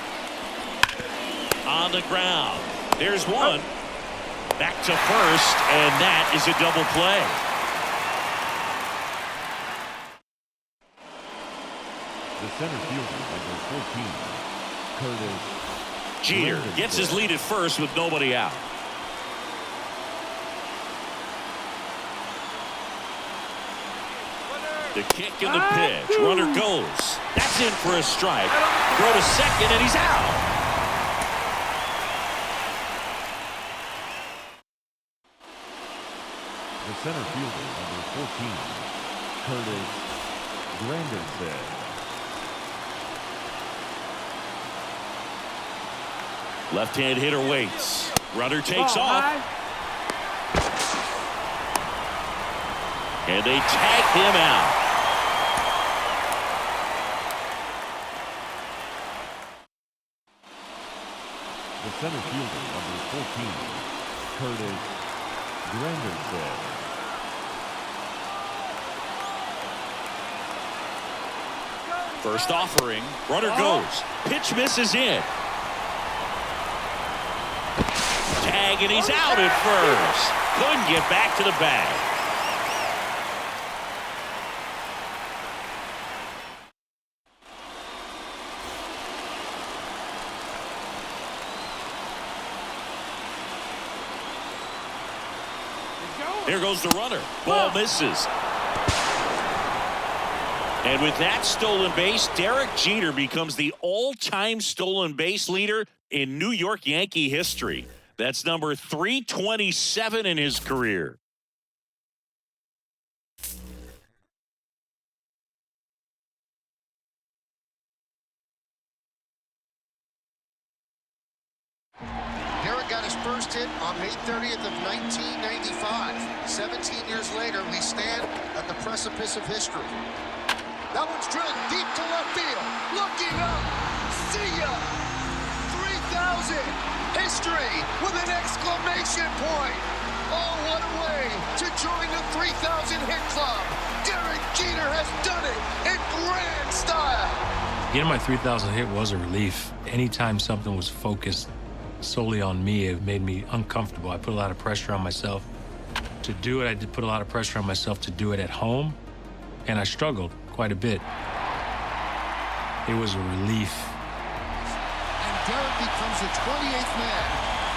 On the ground. There's one. Back to first, and that is a double play. The center fielder, number 14, Curtis Jeter gets his lead at first with nobody out. The kick and the pitch. Runner goes. That's in for a strike. Throw to second, and he's out. The center fielder, number 14, Curtis Granderson. Left-hand hitter waits. Runner takes off. And they tag him out. The center fielder, number 14, Curtis Granderson. First offering. Runner goes. Pitch misses in. Tag, and he's out at first. Couldn't get back to the bag. Here goes the runner. Ball misses. And with that stolen base, Derek Jeter becomes the all-time stolen base leader in New York Yankee history. That's number 327 in his career. Derek got his first hit on May 30th of 1995. 17 years later, we stand at the precipice of history. That one's drilled deep to left field. Looking up. See ya. 3,000. History with an exclamation point. Oh, what a way to join the 3,000 hit club. Derek Jeter has done it in grand style. Getting my 3,000 hit was a relief. Anytime something was focused solely on me, it made me uncomfortable. I put a lot of pressure on myself to do it. I did put a lot of pressure on myself to do it at home, and I struggled quite a bit. It was a relief. And Derek becomes the 28th man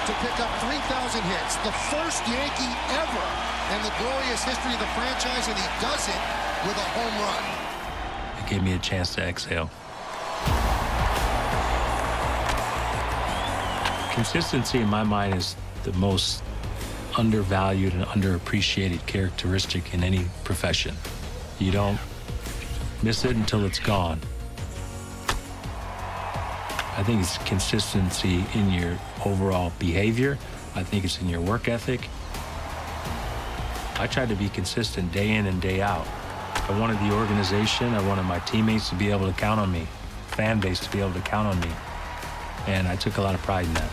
to pick up 3,000 hits, the first Yankee ever in the glorious history of the franchise, and he does it with a home run. It gave me a chance to exhale. Consistency in my mind is the most undervalued and underappreciated characteristic in any profession. You don't miss it until it's gone. I think it's consistency in your overall behavior. I think it's in your work ethic. I tried to be consistent day in and day out. I wanted the organization, I wanted my teammates to be able to count on me, fan base to be able to count on me. And I took a lot of pride in that.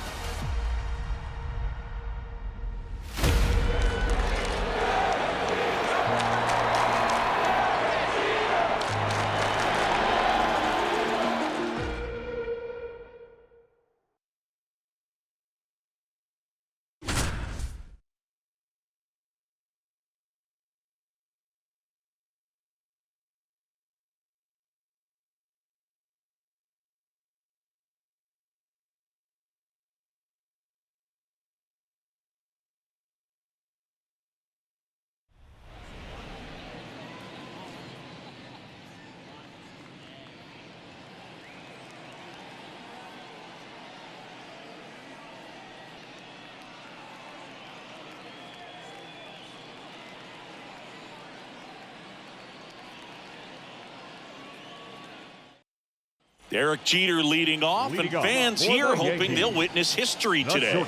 Derek Jeter leading off, and fans here hoping they'll witness history today.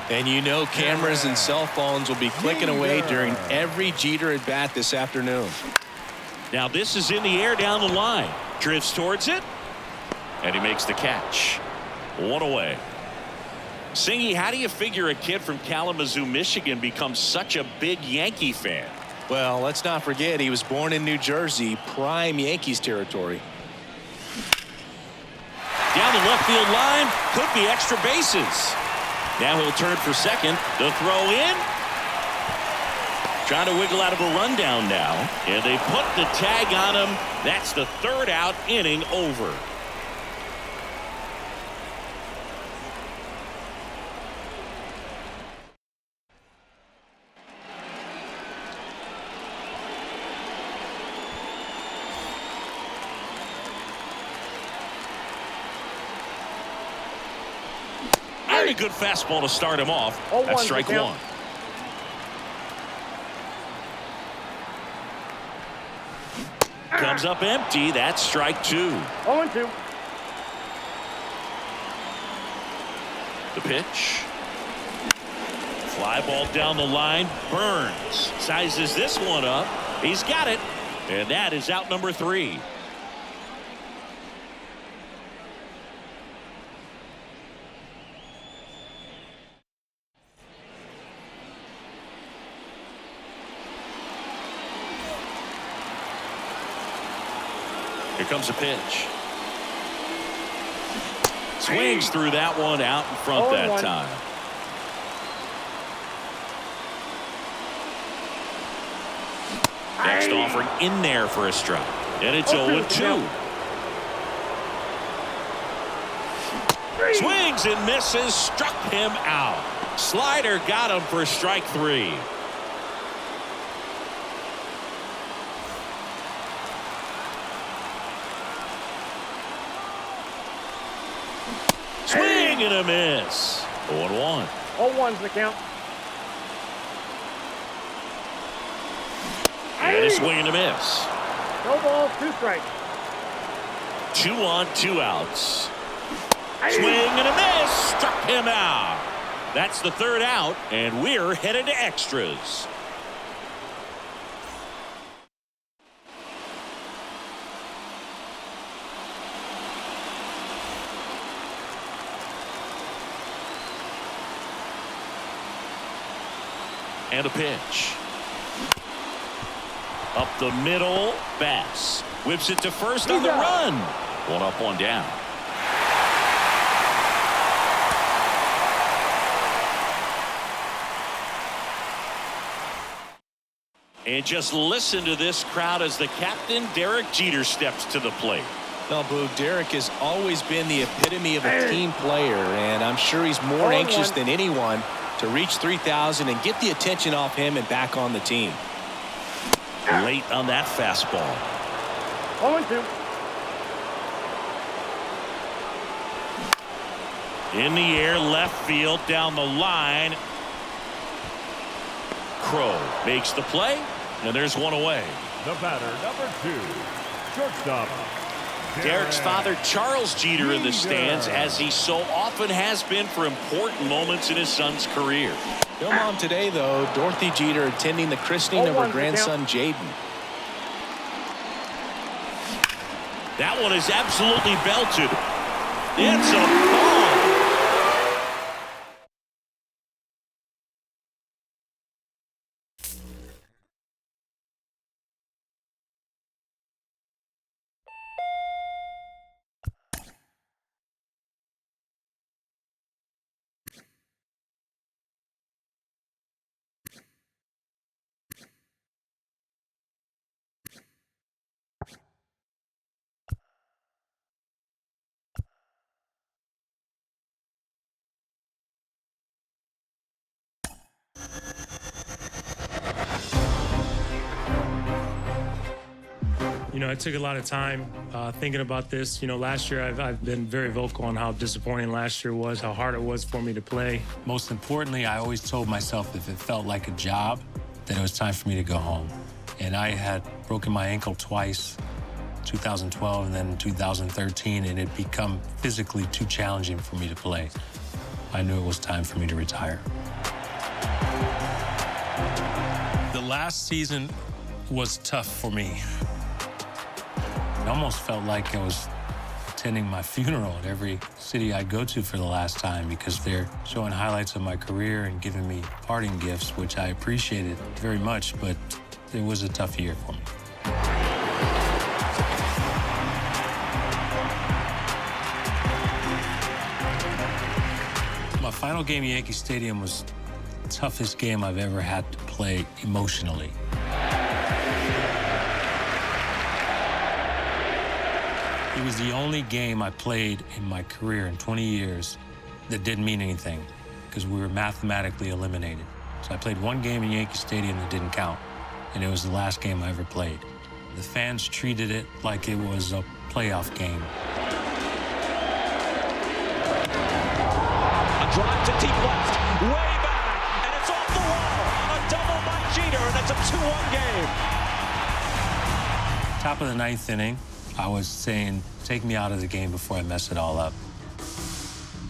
And you know cameras and cell phones will be clicking away during every Jeter at bat this afternoon. Now this is in the air down the line. Drifts towards it, and he makes the catch. One away. Singy, how do you figure a kid from Kalamazoo, Michigan becomes such a big Yankee fan? Well, let's not forget he was born in New Jersey, prime Yankees territory. Down the left field line, could be extra bases. Now he'll turn for second. The throw in. Trying to wiggle out of a rundown now. And they put the tag on him. That's the third out, inning over. A good fastball to start him off. That's strike one. Comes up empty. That's strike two. 0-2. The pitch. Fly ball down the line. Burns sizes this one up. He's got it. And that is out number 3. Here comes a pitch. Swings through that one out in front that time. Next offering in there for a strike. And it's 0-2. Swings and misses. Struck him out. Slider got him for strike 3. Swing and a miss. 0-1. 0-1's the count. And a swing and a miss. No balls, 2 strikes. 2 on, 2 outs. Swing and a miss. Struck him out. That's the third out, and we're headed to extras. And a pitch. Up the middle, Bass whips it to first on the run. 1 up, 1 down. And just listen to this crowd as the captain, Derek Jeter, steps to the plate. Well, Boog, Derek has always been the epitome of a team player, and I'm sure he's more anxious than anyone to reach 3,000 and get the attention off him and back on the team. Late on that fastball. 0-2. In the air, left field, down the line. Crow makes the play, and there's 1 away. The batter, number 2, shortstop. Derek's father, Charles Jeter, in the stands, as he so often has been for important moments in his son's career. No mom today, though. Dorothy Jeter attending the christening of her grandson, Jaden. That one is absolutely belted. It's a ball. You know, I took a lot of time thinking about this. You know, last year I've been very vocal on how disappointing last year was, how hard it was for me to play. Most importantly, I always told myself if it felt like a job, that it was time for me to go home. And I had broken my ankle twice, 2012 and then 2013, and it become physically too challenging for me to play. I knew it was time for me to retire. The last season was tough for me. It almost felt like I was attending my funeral at every city I go to for the last time, because they're showing highlights of my career and giving me parting gifts, which I appreciated very much, but it was a tough year for me. My final game at Yankee Stadium was the toughest game I've ever had to play emotionally. It was the only game I played in my career in 20 years that didn't mean anything, because we were mathematically eliminated. So I played one game in Yankee Stadium that didn't count, and it was the last game I ever played. The fans treated it like it was a playoff game. A drive to deep left, way back, and it's off the wall. A double by Jeter, and it's a 2-1 game. Top of the ninth inning, I was saying, take me out of the game before I mess it all up.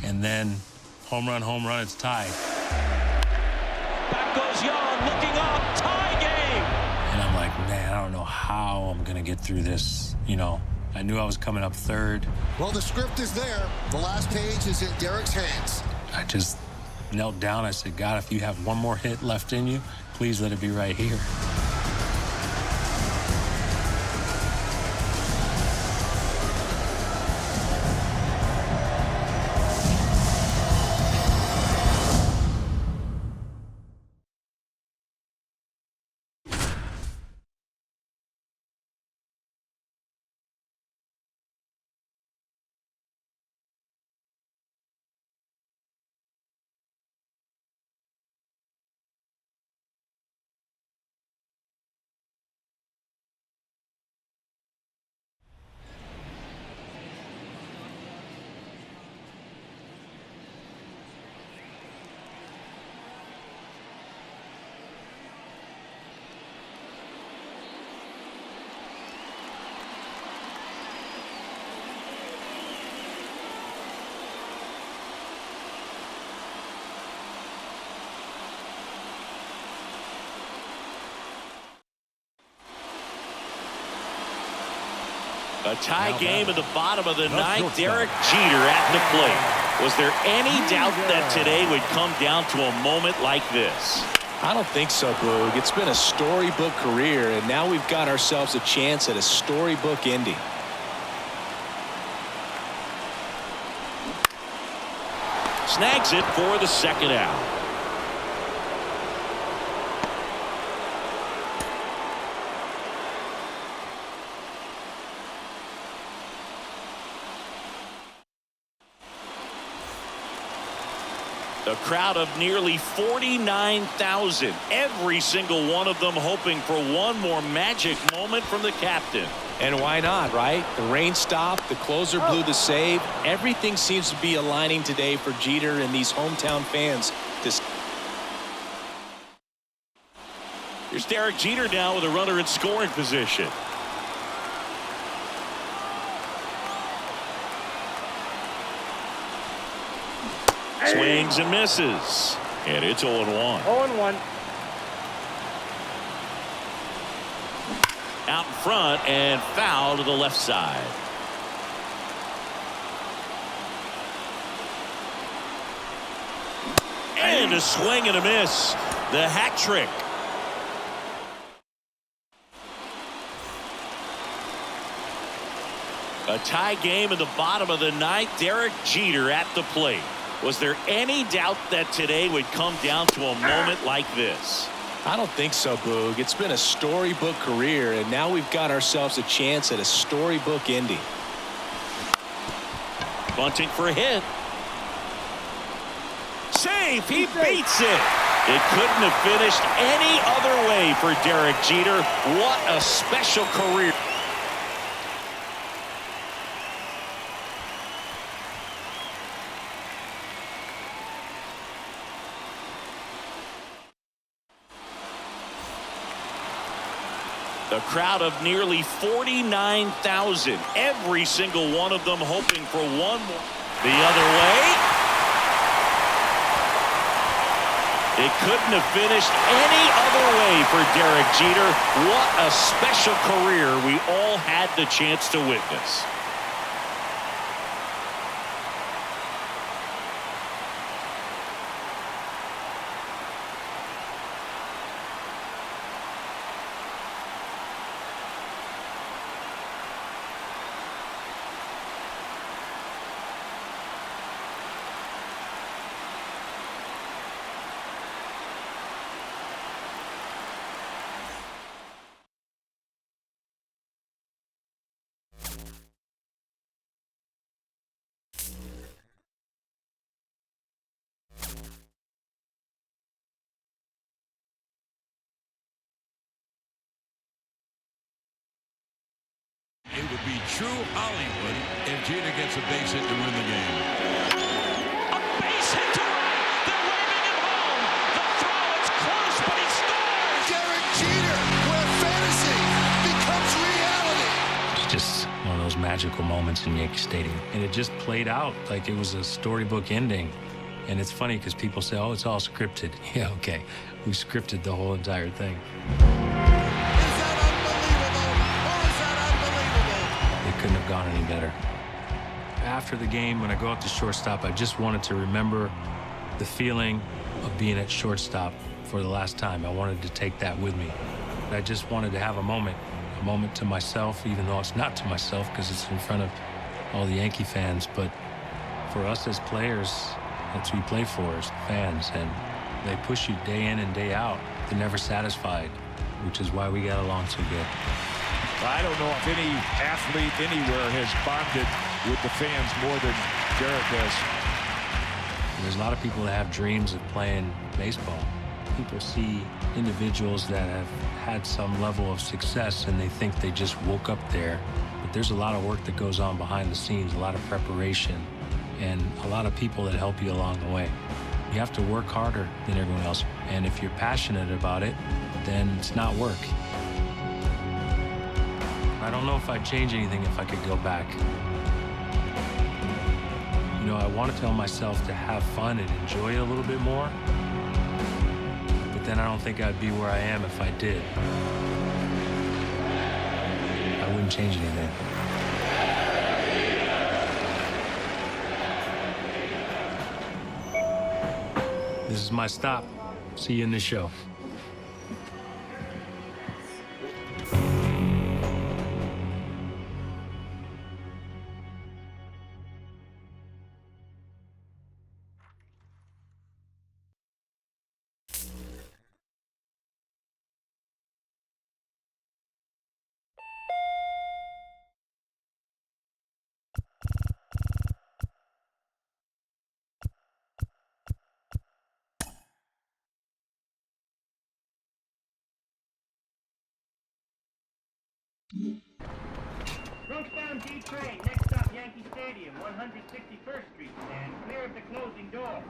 And then, home run, it's tied. Back goes Young, looking up, tie game. And I'm like, man, I don't know how I'm gonna get through this. You know, I knew I was coming up third. Well, the script is there. The last page is in Derek's hands. I just knelt down. I said, God, if you have one more hit left in you, please let it be right here. A tie game in the bottom of the ninth. Derek Jeter at the plate. Was there any doubt that today would come down to a moment like this? I don't think so, Boog. It's been a storybook career, and now we've got ourselves a chance at a storybook ending. Snags it for the second out. A crowd of nearly 49,000. Every single one of them hoping for one more magic moment from the captain. And why not, right? The rain stopped. The closer blew the save. Everything seems to be aligning today for Jeter and these hometown fans. Here's Derek Jeter now with a runner in scoring position. Swings and misses. And it's 0-1. 0-1. Out in front and foul to the left side. And a swing and a miss. The hat trick. A tie game in the bottom of the ninth. Derek Jeter at the plate. Was there any doubt that today would come down to a moment like this? I don't think so, Boog. It's been a storybook career, and now we've got ourselves a chance at a storybook ending. Bunting for a hit. Save. He beats it. It couldn't have finished any other way for Derek Jeter. What a special career. A crowd of nearly 49,000. Every single one of them hoping for one more. The other way. It couldn't have finished any other way for Derek Jeter. What a special career we all had the chance to witness. It would be true Hollywood if Jeter gets a base hit to win the game. A base hit to right. They're waving him home. The throw is close, but he scores. Derek Jeter, where fantasy becomes reality. It's just one of those magical moments in Yankee Stadium. And it just played out like it was a storybook ending. And it's funny because people say, oh, it's all scripted. Yeah, okay. We scripted the whole entire thing. Couldn't have gone any better. After the game, when I go up to shortstop, I just wanted to remember the feeling of being at shortstop for the last time. I wanted to take that with me. I just wanted to have a moment to myself, even though it's not to myself because it's in front of all the Yankee fans. But for us as players, that's what we play for, as fans, and they push you day in and day out. They're never satisfied, which is why we got along so good. I don't know if any athlete anywhere has bonded with the fans more than Derek has. There's a lot of people that have dreams of playing baseball. People see individuals that have had some level of success and they think they just woke up there. But there's a lot of work that goes on behind the scenes, a lot of preparation, and a lot of people that help you along the way. You have to work harder than everyone else. And if you're passionate about it, then it's not work. I don't know if I'd change anything if I could go back. You know, I want to tell myself to have fun and enjoy it a little bit more. But then I don't think I'd be where I am if I did. I wouldn't change anything. This is my stop. See you in the show. Brookstown D-Train, next stop Yankee Stadium, 161st Street, and clear of the closing door.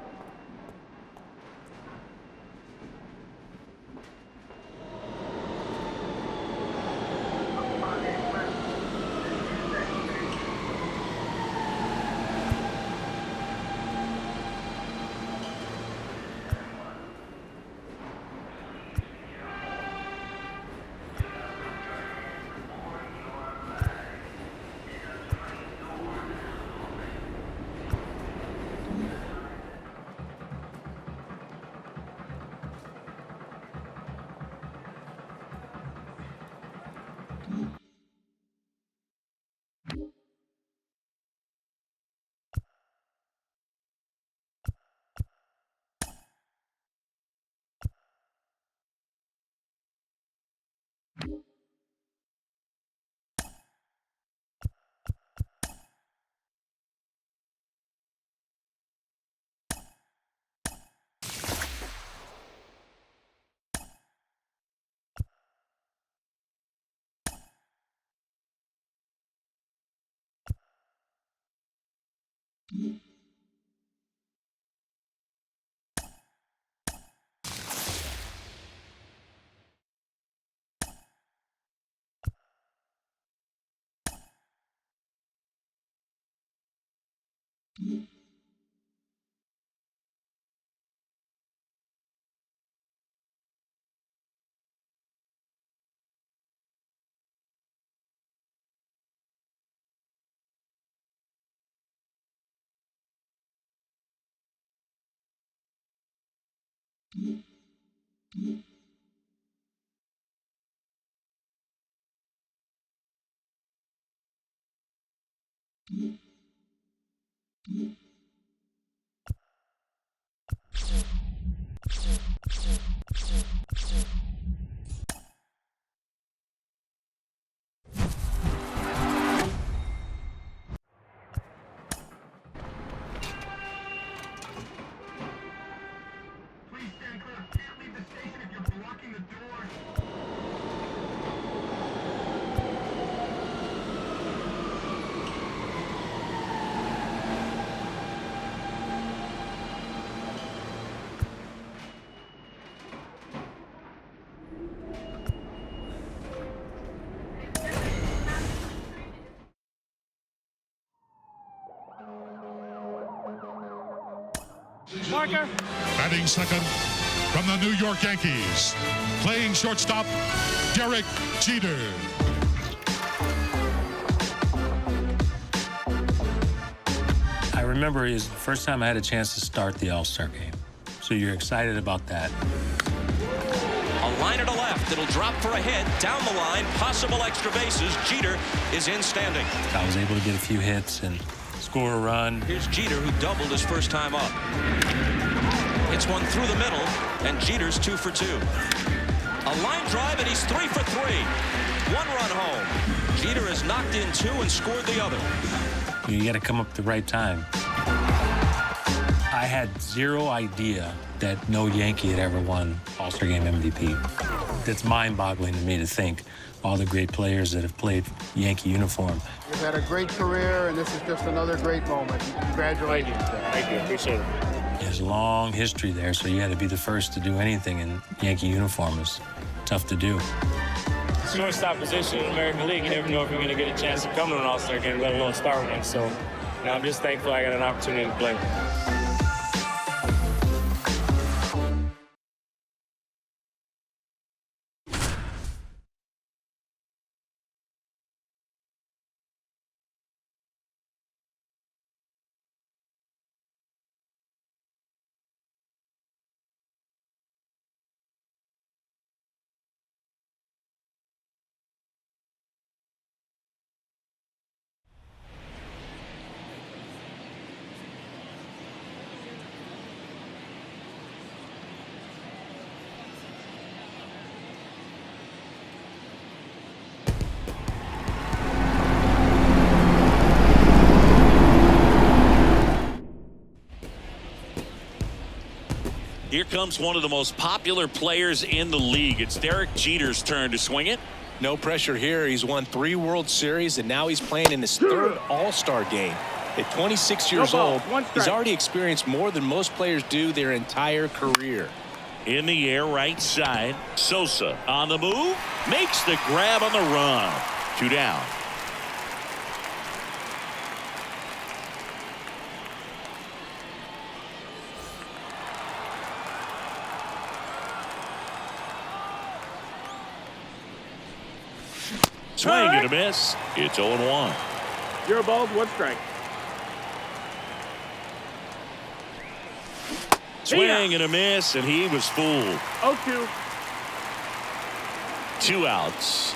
Please stand clear. Can't leave the station if you're blocking the door. Marker. Batting second from the New York Yankees, playing shortstop, Derek Jeter. I remember it was the first time I had a chance to start the All-Star game. So you're excited about that. A liner to left. It'll drop for a hit. Down the line. Possible extra bases. Jeter is in standing. I was able to get a few hits and score a run. Here's Jeter, who doubled his first time up. Hits one through the middle, and Jeter's 2 for 2. A line drive, and he's 3 for 3. 1 run home. Jeter has knocked in 2 and scored the other. You got to come up at the right time. I had zero idea that no Yankee had ever won All-Star Game MVP. That's mind-boggling to me to think all the great players that have played Yankee uniform. You've had a great career, and this is just another great moment. Congratulations. Thank you. Appreciate it. There's a long history there, so you had to be the first to do anything in Yankee uniform. Is tough to do. Shortstop position in the American League, you never know if you're going to get a chance to come to an All-Star game, let alone start one. So I'm just thankful I got an opportunity to play. Here comes one of the most popular players in the league. It's Derek Jeter's turn to swing it. No pressure here. He's won 3 World Series, and now he's playing in his 3rd All-Star game. At 26 years old, he's already experienced more than most players do their entire career. In the air, right side. Sosa on the move. Makes the grab on the run. 2 down. Swing and a miss. It's 0-1. You're a ball, 1 strike. Swing and a miss, and he was fooled. 0-2. 2 outs.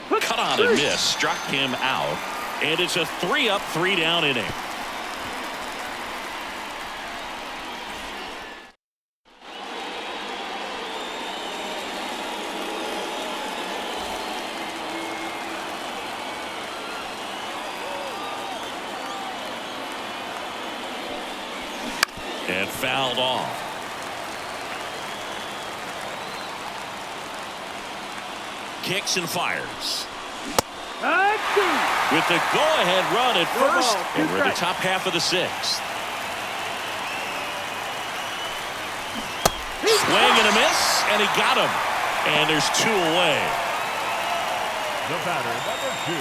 Cut on and miss. Struck him out. And it's a 3-up, 3-down inning. And fouled off. Kicks and fires. With the go-ahead run at first, and we're in the top half of the 6th. Swing and a miss, and he got him. And there's 2 away. The batter, number 2,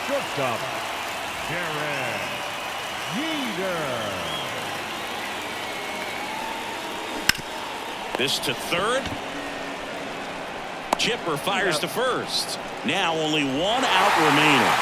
shortstop, Derek Jeter. This to third. Chipper fires to first. Now only one out remaining.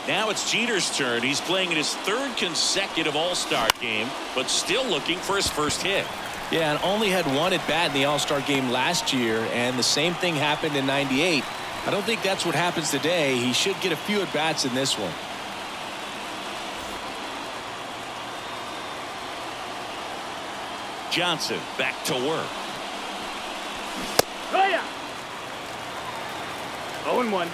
Now it's Jeter's turn. He's playing in his third consecutive All-Star game, but still looking for his first hit. Yeah, and only had one at bat in the All-Star game last year, and the same thing happened in '98. I don't think that's what happens today. He should get a few at bats in this one. Johnson back to work. Oh, yeah. 0-1.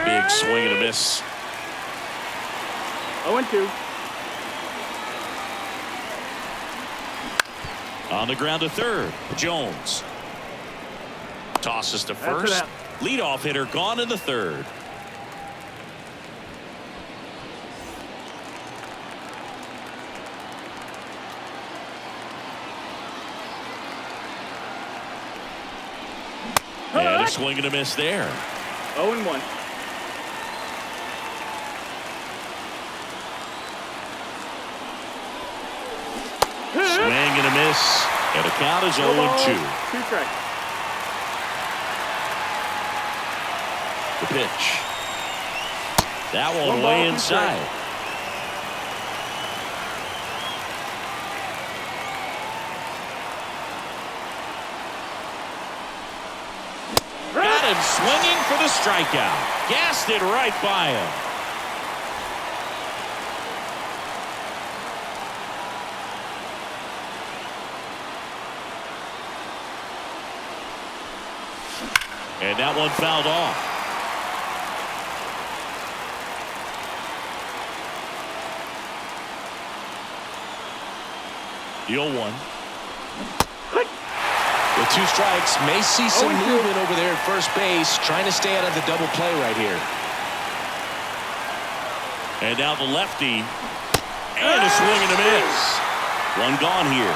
Big swing and a miss. 0-2. On the ground to third. Jones tosses to first. Leadoff hitter gone in the third. And a swing and a miss there. 0-1. Swing and a miss. And the count is 0-2. 2 strikes. The pitch. That one way inside. Got him swinging for the strikeout. Gassed it right by him. And that one fouled off. The 0-1. With 2 strikes, may see some movement over there at first base, trying to stay out of the double play right here. And now the lefty. And a swing and a miss. One gone here.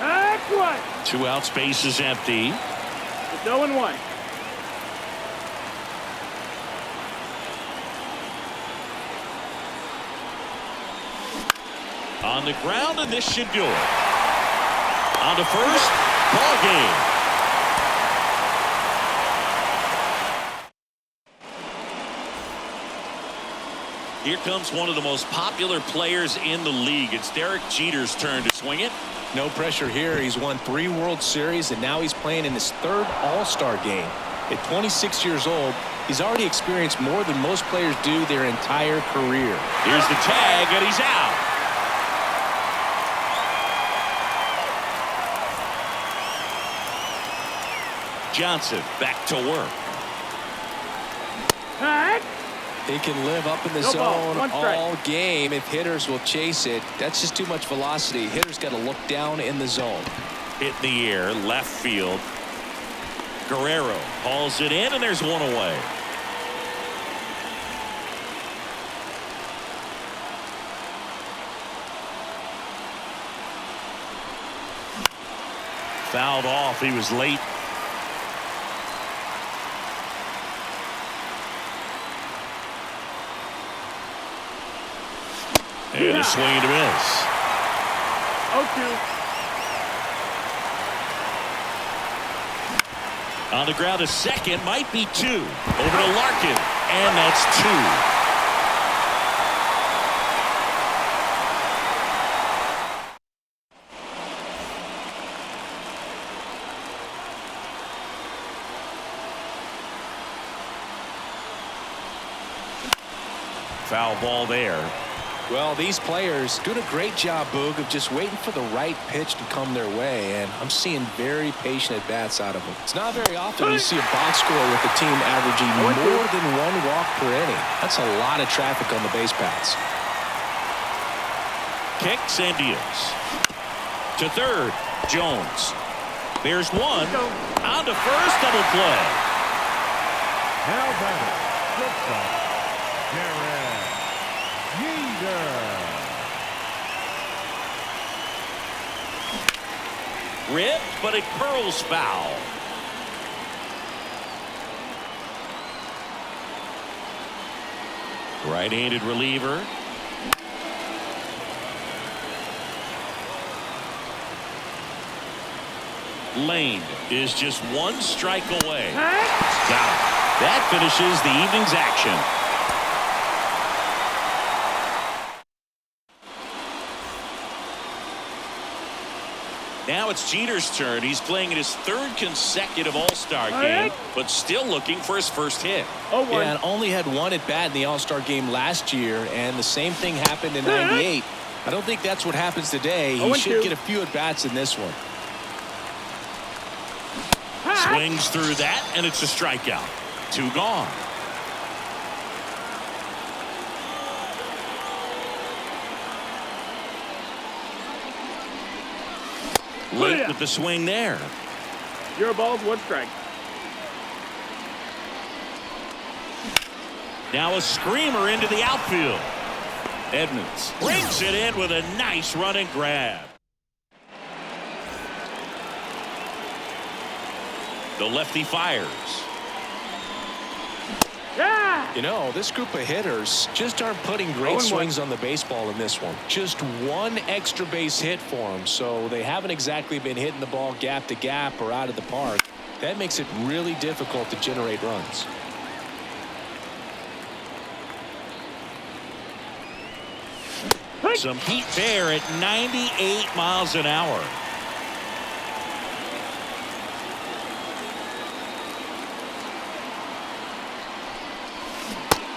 Excellent. 2 outs, base is empty. It's 0-1. On the ground, and this should do it. On to first, ball game. Here comes one of the most popular players in the league. It's Derek Jeter's turn to swing it. No pressure here. He's won 3 World Series, and now he's playing in his 3rd All-Star game. At 26 years old, he's already experienced more than most players do their entire career. Here's the tag, and he's out. Johnson back to work. He can live up in the zone all game if hitters will chase it. That's just too much velocity. Hitters got to look down in the zone. Hit in the air, left field. Guerrero hauls it in, and there's one away. Fouled off. He was late. And a swing and a miss. 0-2. On the ground, a second, might be 2. Over to Larkin, and that's 2. Foul ball there. Well, these players doing a great job, Boog, of just waiting for the right pitch to come their way, and I'm seeing very patient at-bats out of them. It's not very often you see a box score with a team averaging more than 1 walk per inning. That's a lot of traffic on the base paths. Kicks and deals. To third, Jones. There's one. On to first, double play. Now batting, shortstop, Derek Jeter. Ripped, but it curls foul. Right-handed reliever. Lane is just one strike away. Got it. That finishes the evening's action. Now it's Jeter's turn. He's playing in his third consecutive All-Star game, but still looking for his first hit. Yeah, and only had one at bat in the All-Star game last year, and the same thing happened in '98. I don't think that's what happens today. He should get a few at bats in this one. Swings through that, and it's a strikeout. 2 gone. Late with the swing there. 0 balls, 1 strike. Now a screamer into the outfield. Edmonds brings it in with a nice run and grab. The lefty fires. You know, this group of hitters just aren't putting great swings on the baseball in this one. Just one extra base hit for them, so they haven't exactly been hitting the ball gap to gap or out of the park. That makes it really difficult to generate runs. Some heat there at 98 miles an hour.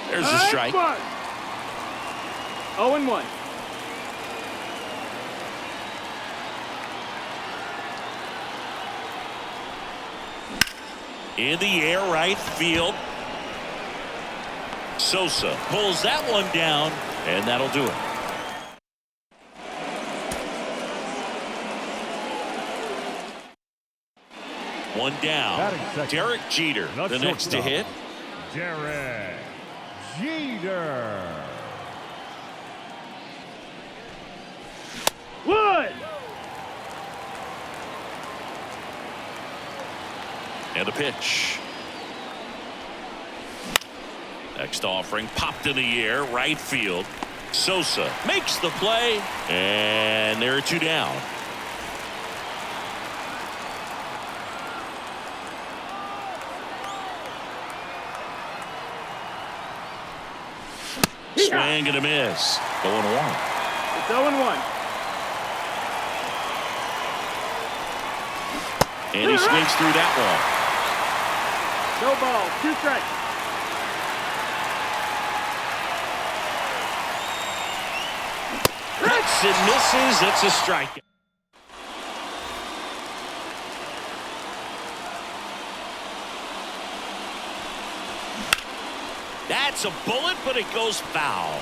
There's a strike. 0-1. In the air, right field. Sosa pulls that one down, and that'll do it. One down. Derek Jeter, the next to hit. Derek Jeter. Wood. And a pitch. Next offering popped in the air, right field. Sosa makes the play, and there are 2 down. Swing and a miss. 0-1. It's 0-1. And he swings through that one. No ball, 2 strikes. Hits and misses. It's a strike. That's a bullet, but it goes foul.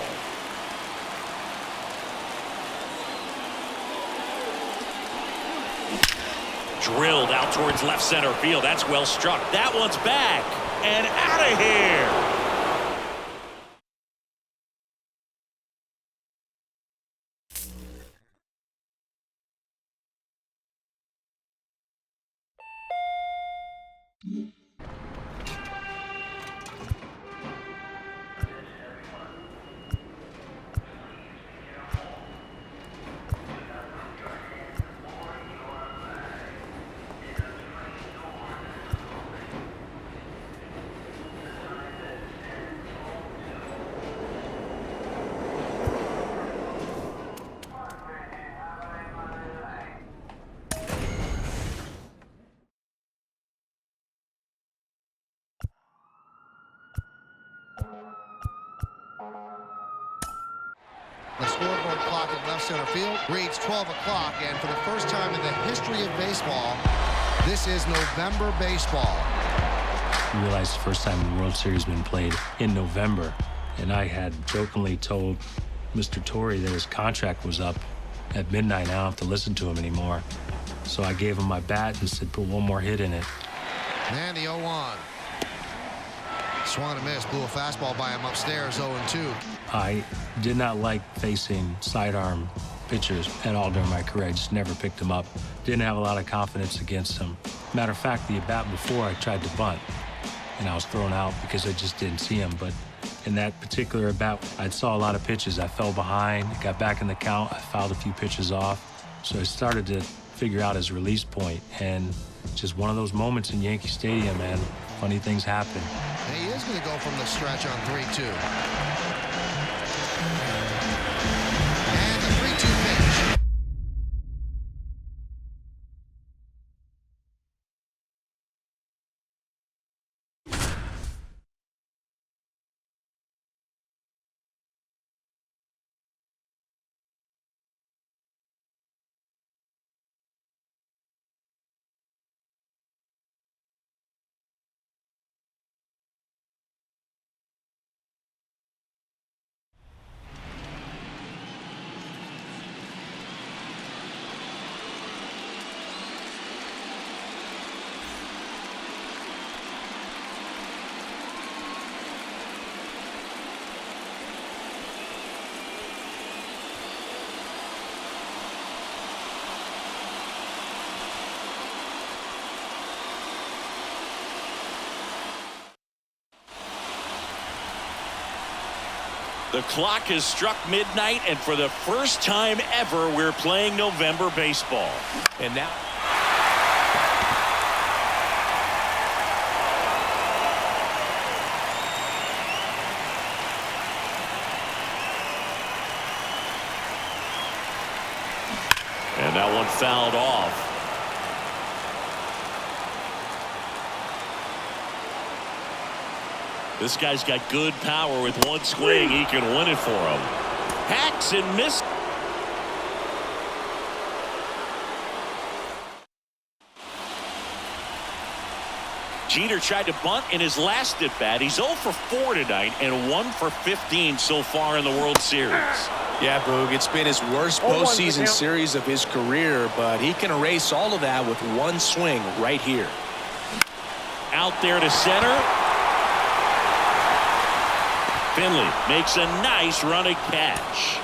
Drilled out towards left center field. That's well struck. That one's back and out of here. The scoreboard clock at left center field reads 12 o'clock, and for the first time in the history of baseball, this is November baseball. You realize the first time the World Series been played in November, and I had jokingly told Mr. Torrey that his contract was up at midnight. I don't have to listen to him anymore. So I gave him my bat and said, put one more hit in it. And the 0-1. Swung and missed, blew a fastball by him upstairs, 0-2. I did not like facing sidearm pitchers at all during my career. I just never picked them up. Didn't have a lot of confidence against them. Matter of fact, the at-bat before I tried to bunt, and I was thrown out because I just didn't see him. But in that particular at-bat, I saw a lot of pitches. I fell behind, got back in the count, I fouled a few pitches off. So I started to figure out his release point, and just one of those moments in Yankee Stadium, man. Funny things happen. And he is going to go from the stretch on 3-2. And the 3-2 pitch. The clock has struck midnight, and for the first time ever, we're playing November baseball. And now. And that one fouled off. This guy's got good power. With one swing, he can win it for him. Hacks and missed. Jeter tried to bunt in his last at bat. He's 0 for 4 tonight and 1 for 15 so far in the World Series. Yeah, Boog, it's been his worst postseason series of his career, but he can erase all of that with one swing right here. Out there to center. Finley makes a nice running catch.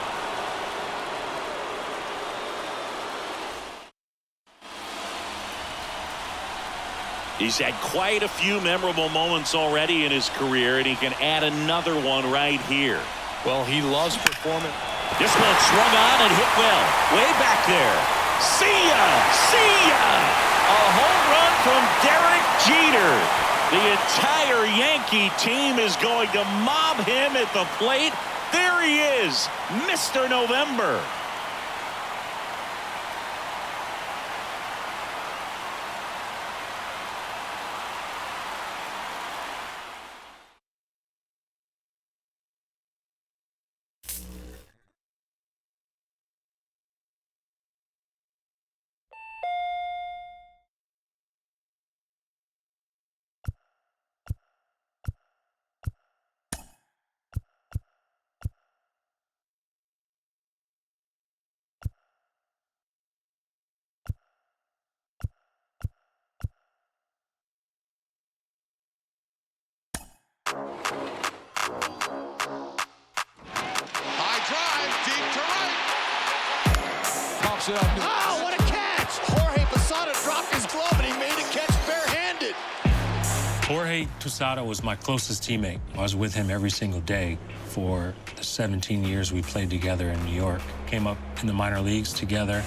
He's had quite a few memorable moments already in his career, and he can add another one right here. Well, he loves performing. This one swung on and hit well. Way back there. See ya! See ya! A home run from Derek Jeter. The entire Yankee team is going to mob him at the plate. There he is, Mr. November. Oh, what a catch! Jorge Posada dropped his glove and he made a catch barehanded. Jorge Posada was my closest teammate. I was with him every single day for the 17 years we played together in New York. Came up in the minor leagues together.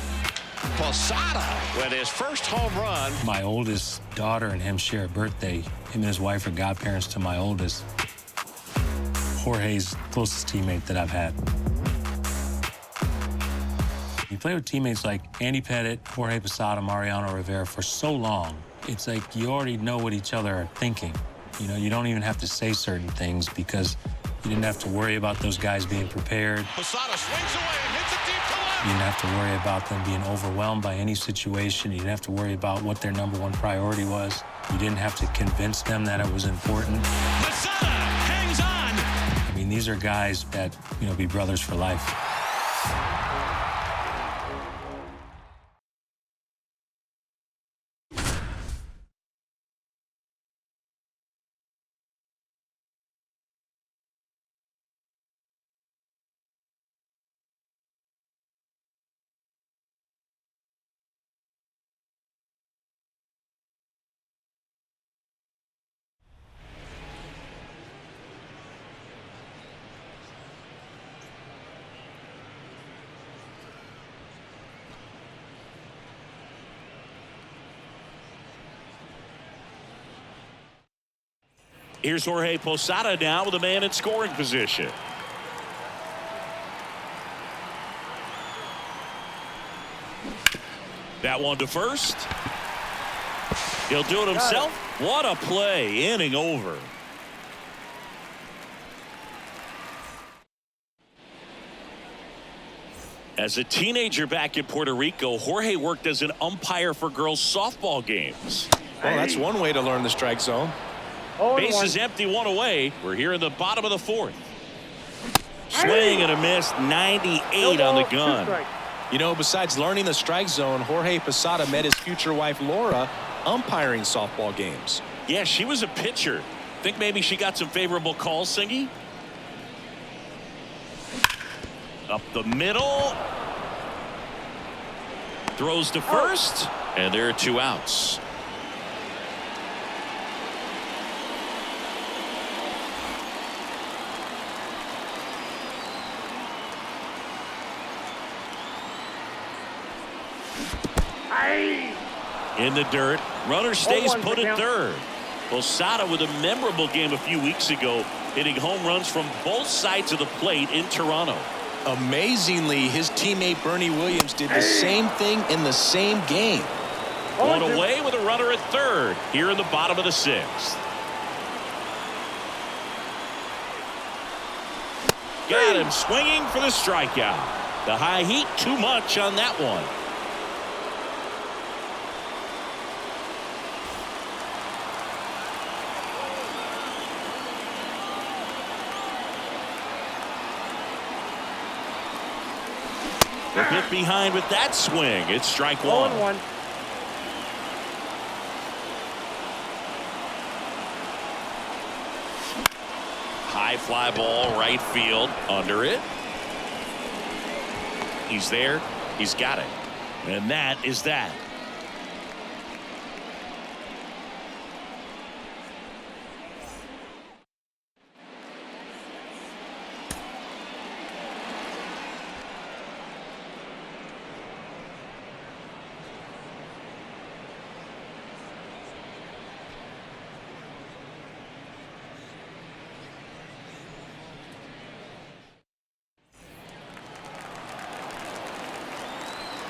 Posada with his first home run. My oldest daughter and him share a birthday. Him and his wife are godparents to my oldest. Jorge's closest teammate that I've had. You play with teammates like Andy Pettitte, Jorge Posada, Mariano Rivera for so long, it's like you already know what each other are thinking. You know, you don't even have to say certain things because you didn't have to worry about those guys being prepared. Posada swings away and hits it deep to left. You didn't have to worry about them being overwhelmed by any situation. You didn't have to worry about what their #1 priority was. You didn't have to convince them that it was important. Posada hangs on. I mean, these are guys that, be brothers for life. Here's Jorge Posada now with a man in scoring position. That one to first. He'll do it himself. What a play. Inning over. As a teenager back in Puerto Rico, Jorge worked as an umpire for girls softball games. Well, that's one way to learn the strike zone. Bases empty, one away. We're here in the bottom of the fourth. Swing and a miss, 98 on the gun. You know, besides learning the strike zone, Jorge Posada met his future wife, Laura, umpiring softball games. Yeah, she was a pitcher. Think maybe she got some favorable calls, Singy? Up the middle. Throws to first. And there are 2 outs. In the dirt. Runner stays put at third. Posada with a memorable game a few weeks ago, hitting home runs from both sides of the plate in Toronto. Amazingly, his teammate Bernie Williams did the same thing in the same game. One away with a runner at third here in the bottom of the 6th. Got him swinging for the strikeout. The high heat too much on that one. A bit behind with that swing. It's strike 1. 0-1. High fly ball, right field, under it. He's there. He's got it. And that is that.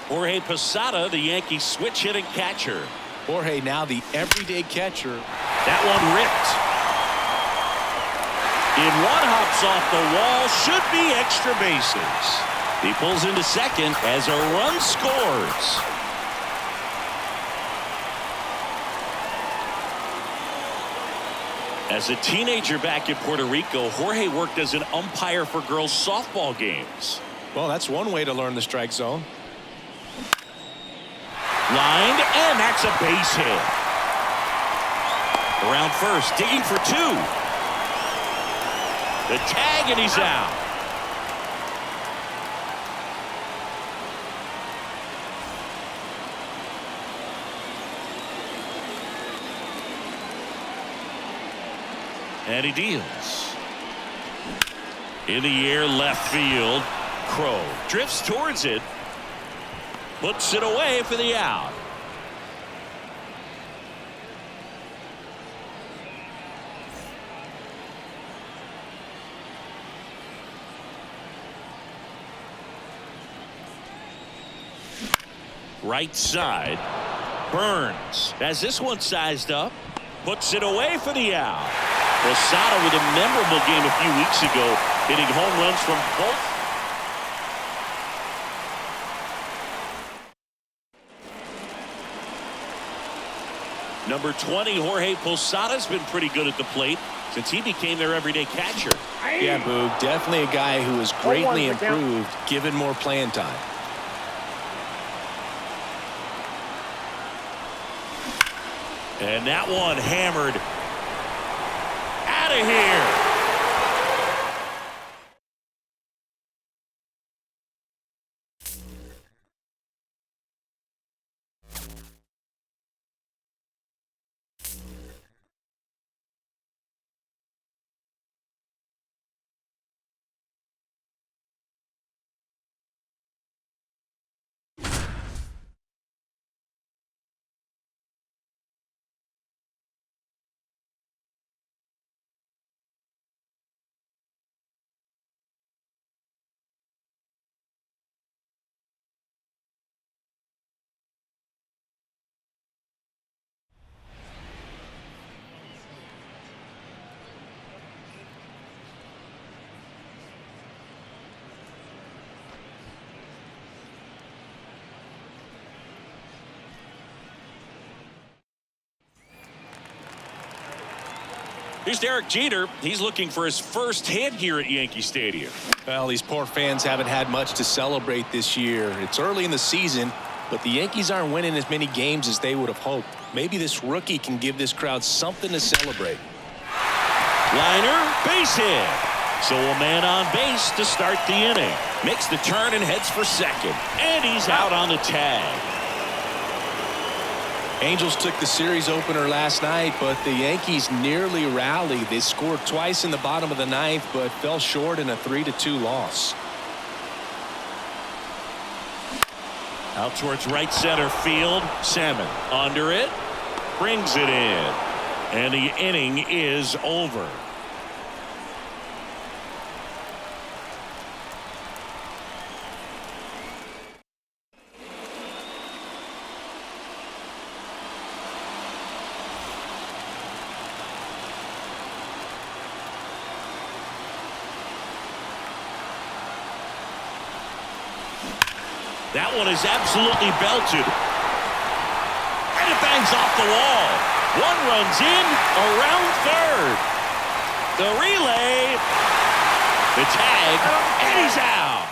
Jorge Posada, the Yankees switch hitting catcher. Jorge now the everyday catcher. That one ripped. In one, hops off the wall, should be extra bases. He pulls into second as a run scores. As a teenager back in Puerto Rico, Jorge worked as an umpire for girls softball games. Well, that's one way to learn the strike zone. Lined, and that's a base hit. Around first, digging for 2. The tag, and he's out. And he deals. In the air, left field. Crow drifts towards it. Puts it away for the out. Right side. Burns has this one sized up. Puts it away for the out. Posada with a memorable game a few weeks ago, hitting home runs from both. Number 20, Jorge Posada's been pretty good at the plate since he became their everyday catcher. Yeah, Boog, definitely a guy who has greatly improved given more playing time. And that one hammered out of here. Here's Derek Jeter. He's looking for his first hit here at Yankee Stadium. Well, these poor fans haven't had much to celebrate this year. It's early in the season, but the Yankees aren't winning as many games as they would have hoped. Maybe this rookie can give this crowd something to celebrate. Liner, base hit. So a man on base to start the inning. Makes the turn and heads for second. And he's out on the tag. Angels took the series opener last night, but the Yankees nearly rallied. They scored twice in the bottom of the ninth, but fell short in a 3-2 loss. Out towards right center field. Salmon under it. Brings it in. And the inning is over. That one is absolutely belted. And it bangs off the wall. One runs in around third. The relay. The tag. And he's out.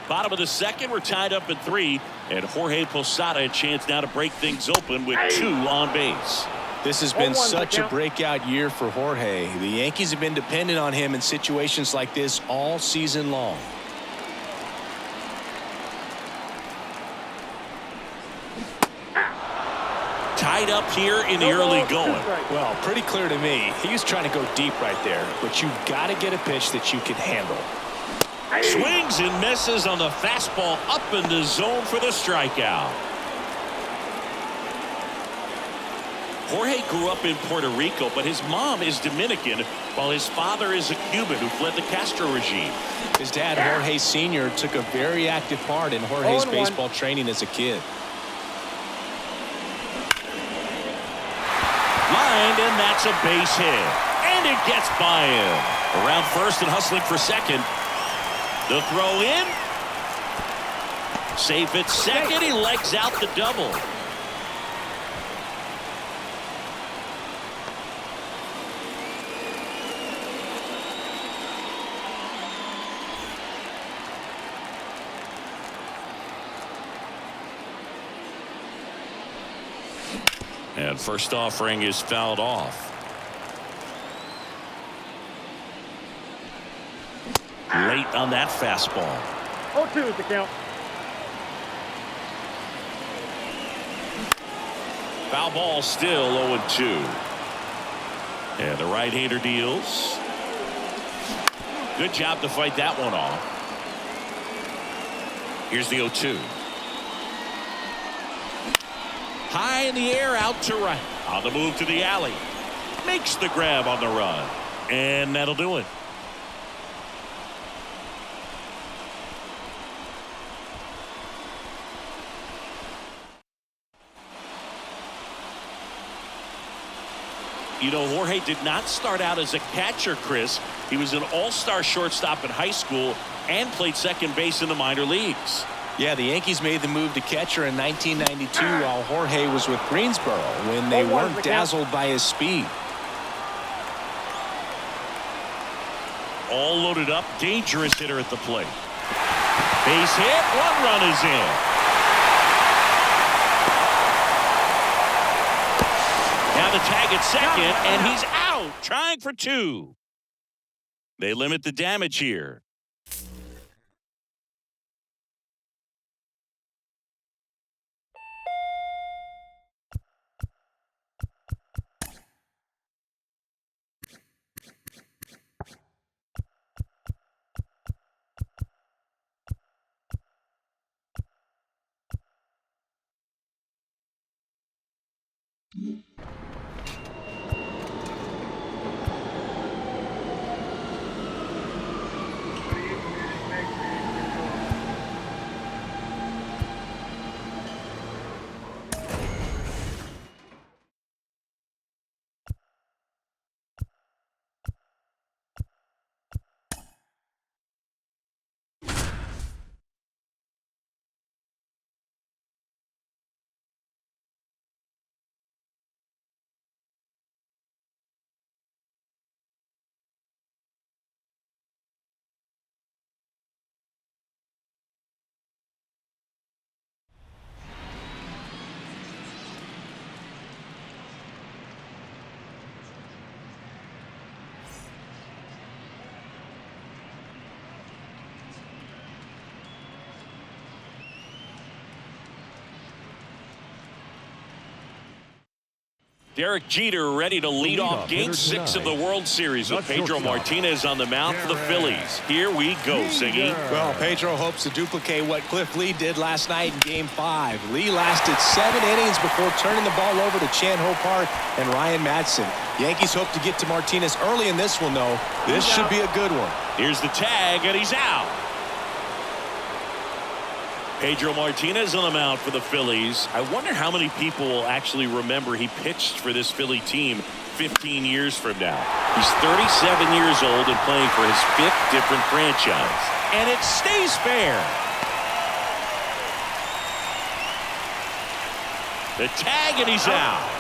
Bottom of the second, we're tied up at 3, and Jorge Posada a chance now to break things open with 2 on base. This has been such a breakout year for Jorge. The Yankees have been dependent on him in situations like this all season long. Tied up here in the early going. Well, pretty clear to me. He was trying to go deep right there, but you've got to get a pitch that you can handle. Swings and misses on the fastball up in the zone for the strikeout. Jorge grew up in Puerto Rico, but his mom is Dominican, while his father is a Cuban who fled the Castro regime. His dad, Jorge Sr., took a very active part in Jorge's baseball training as a kid. Lined, and that's a base hit. And it gets by him. Around first and hustling for second. The throw in. Safe at second. He legs out the double. And first offering is fouled off. Late on that fastball. 0-2 is the count. Foul ball still 0-2. And the right-hander deals. Good job to fight that one off. Here's the 0-2. High in the air, out to right. On the move to the alley. Makes the grab on the run. And that'll do it. You know, Jorge did not start out as a catcher, Chris. He was an all-star shortstop in high school and played second base in the minor leagues. Yeah, the Yankees made the move to catcher in 1992 while Jorge was with Greensboro when they weren't dazzled by his speed. All loaded up, dangerous hitter at the plate. Base hit, 1 run is in. Now the tag at second, and he's out, trying for 2. They limit the damage here. Derek Jeter ready to lead off Game 6 of the World Series with Pedro Martinez on the mound for the Phillies. Here we go, Siggy. Well, Pedro hopes to duplicate what Cliff Lee did last night in Game 5. Lee lasted 7 innings before turning the ball over to Chan Ho Park and Ryan Madson. Yankees hope to get to Martinez early in this one, though. This should be a good one. Here's the tag, and he's out. Pedro Martinez on the mound for the Phillies. I wonder how many people will actually remember he pitched for this Philly team 15 years from now. He's 37 years old and playing for his 5th different franchise. And it stays fair. The tag, and he's out.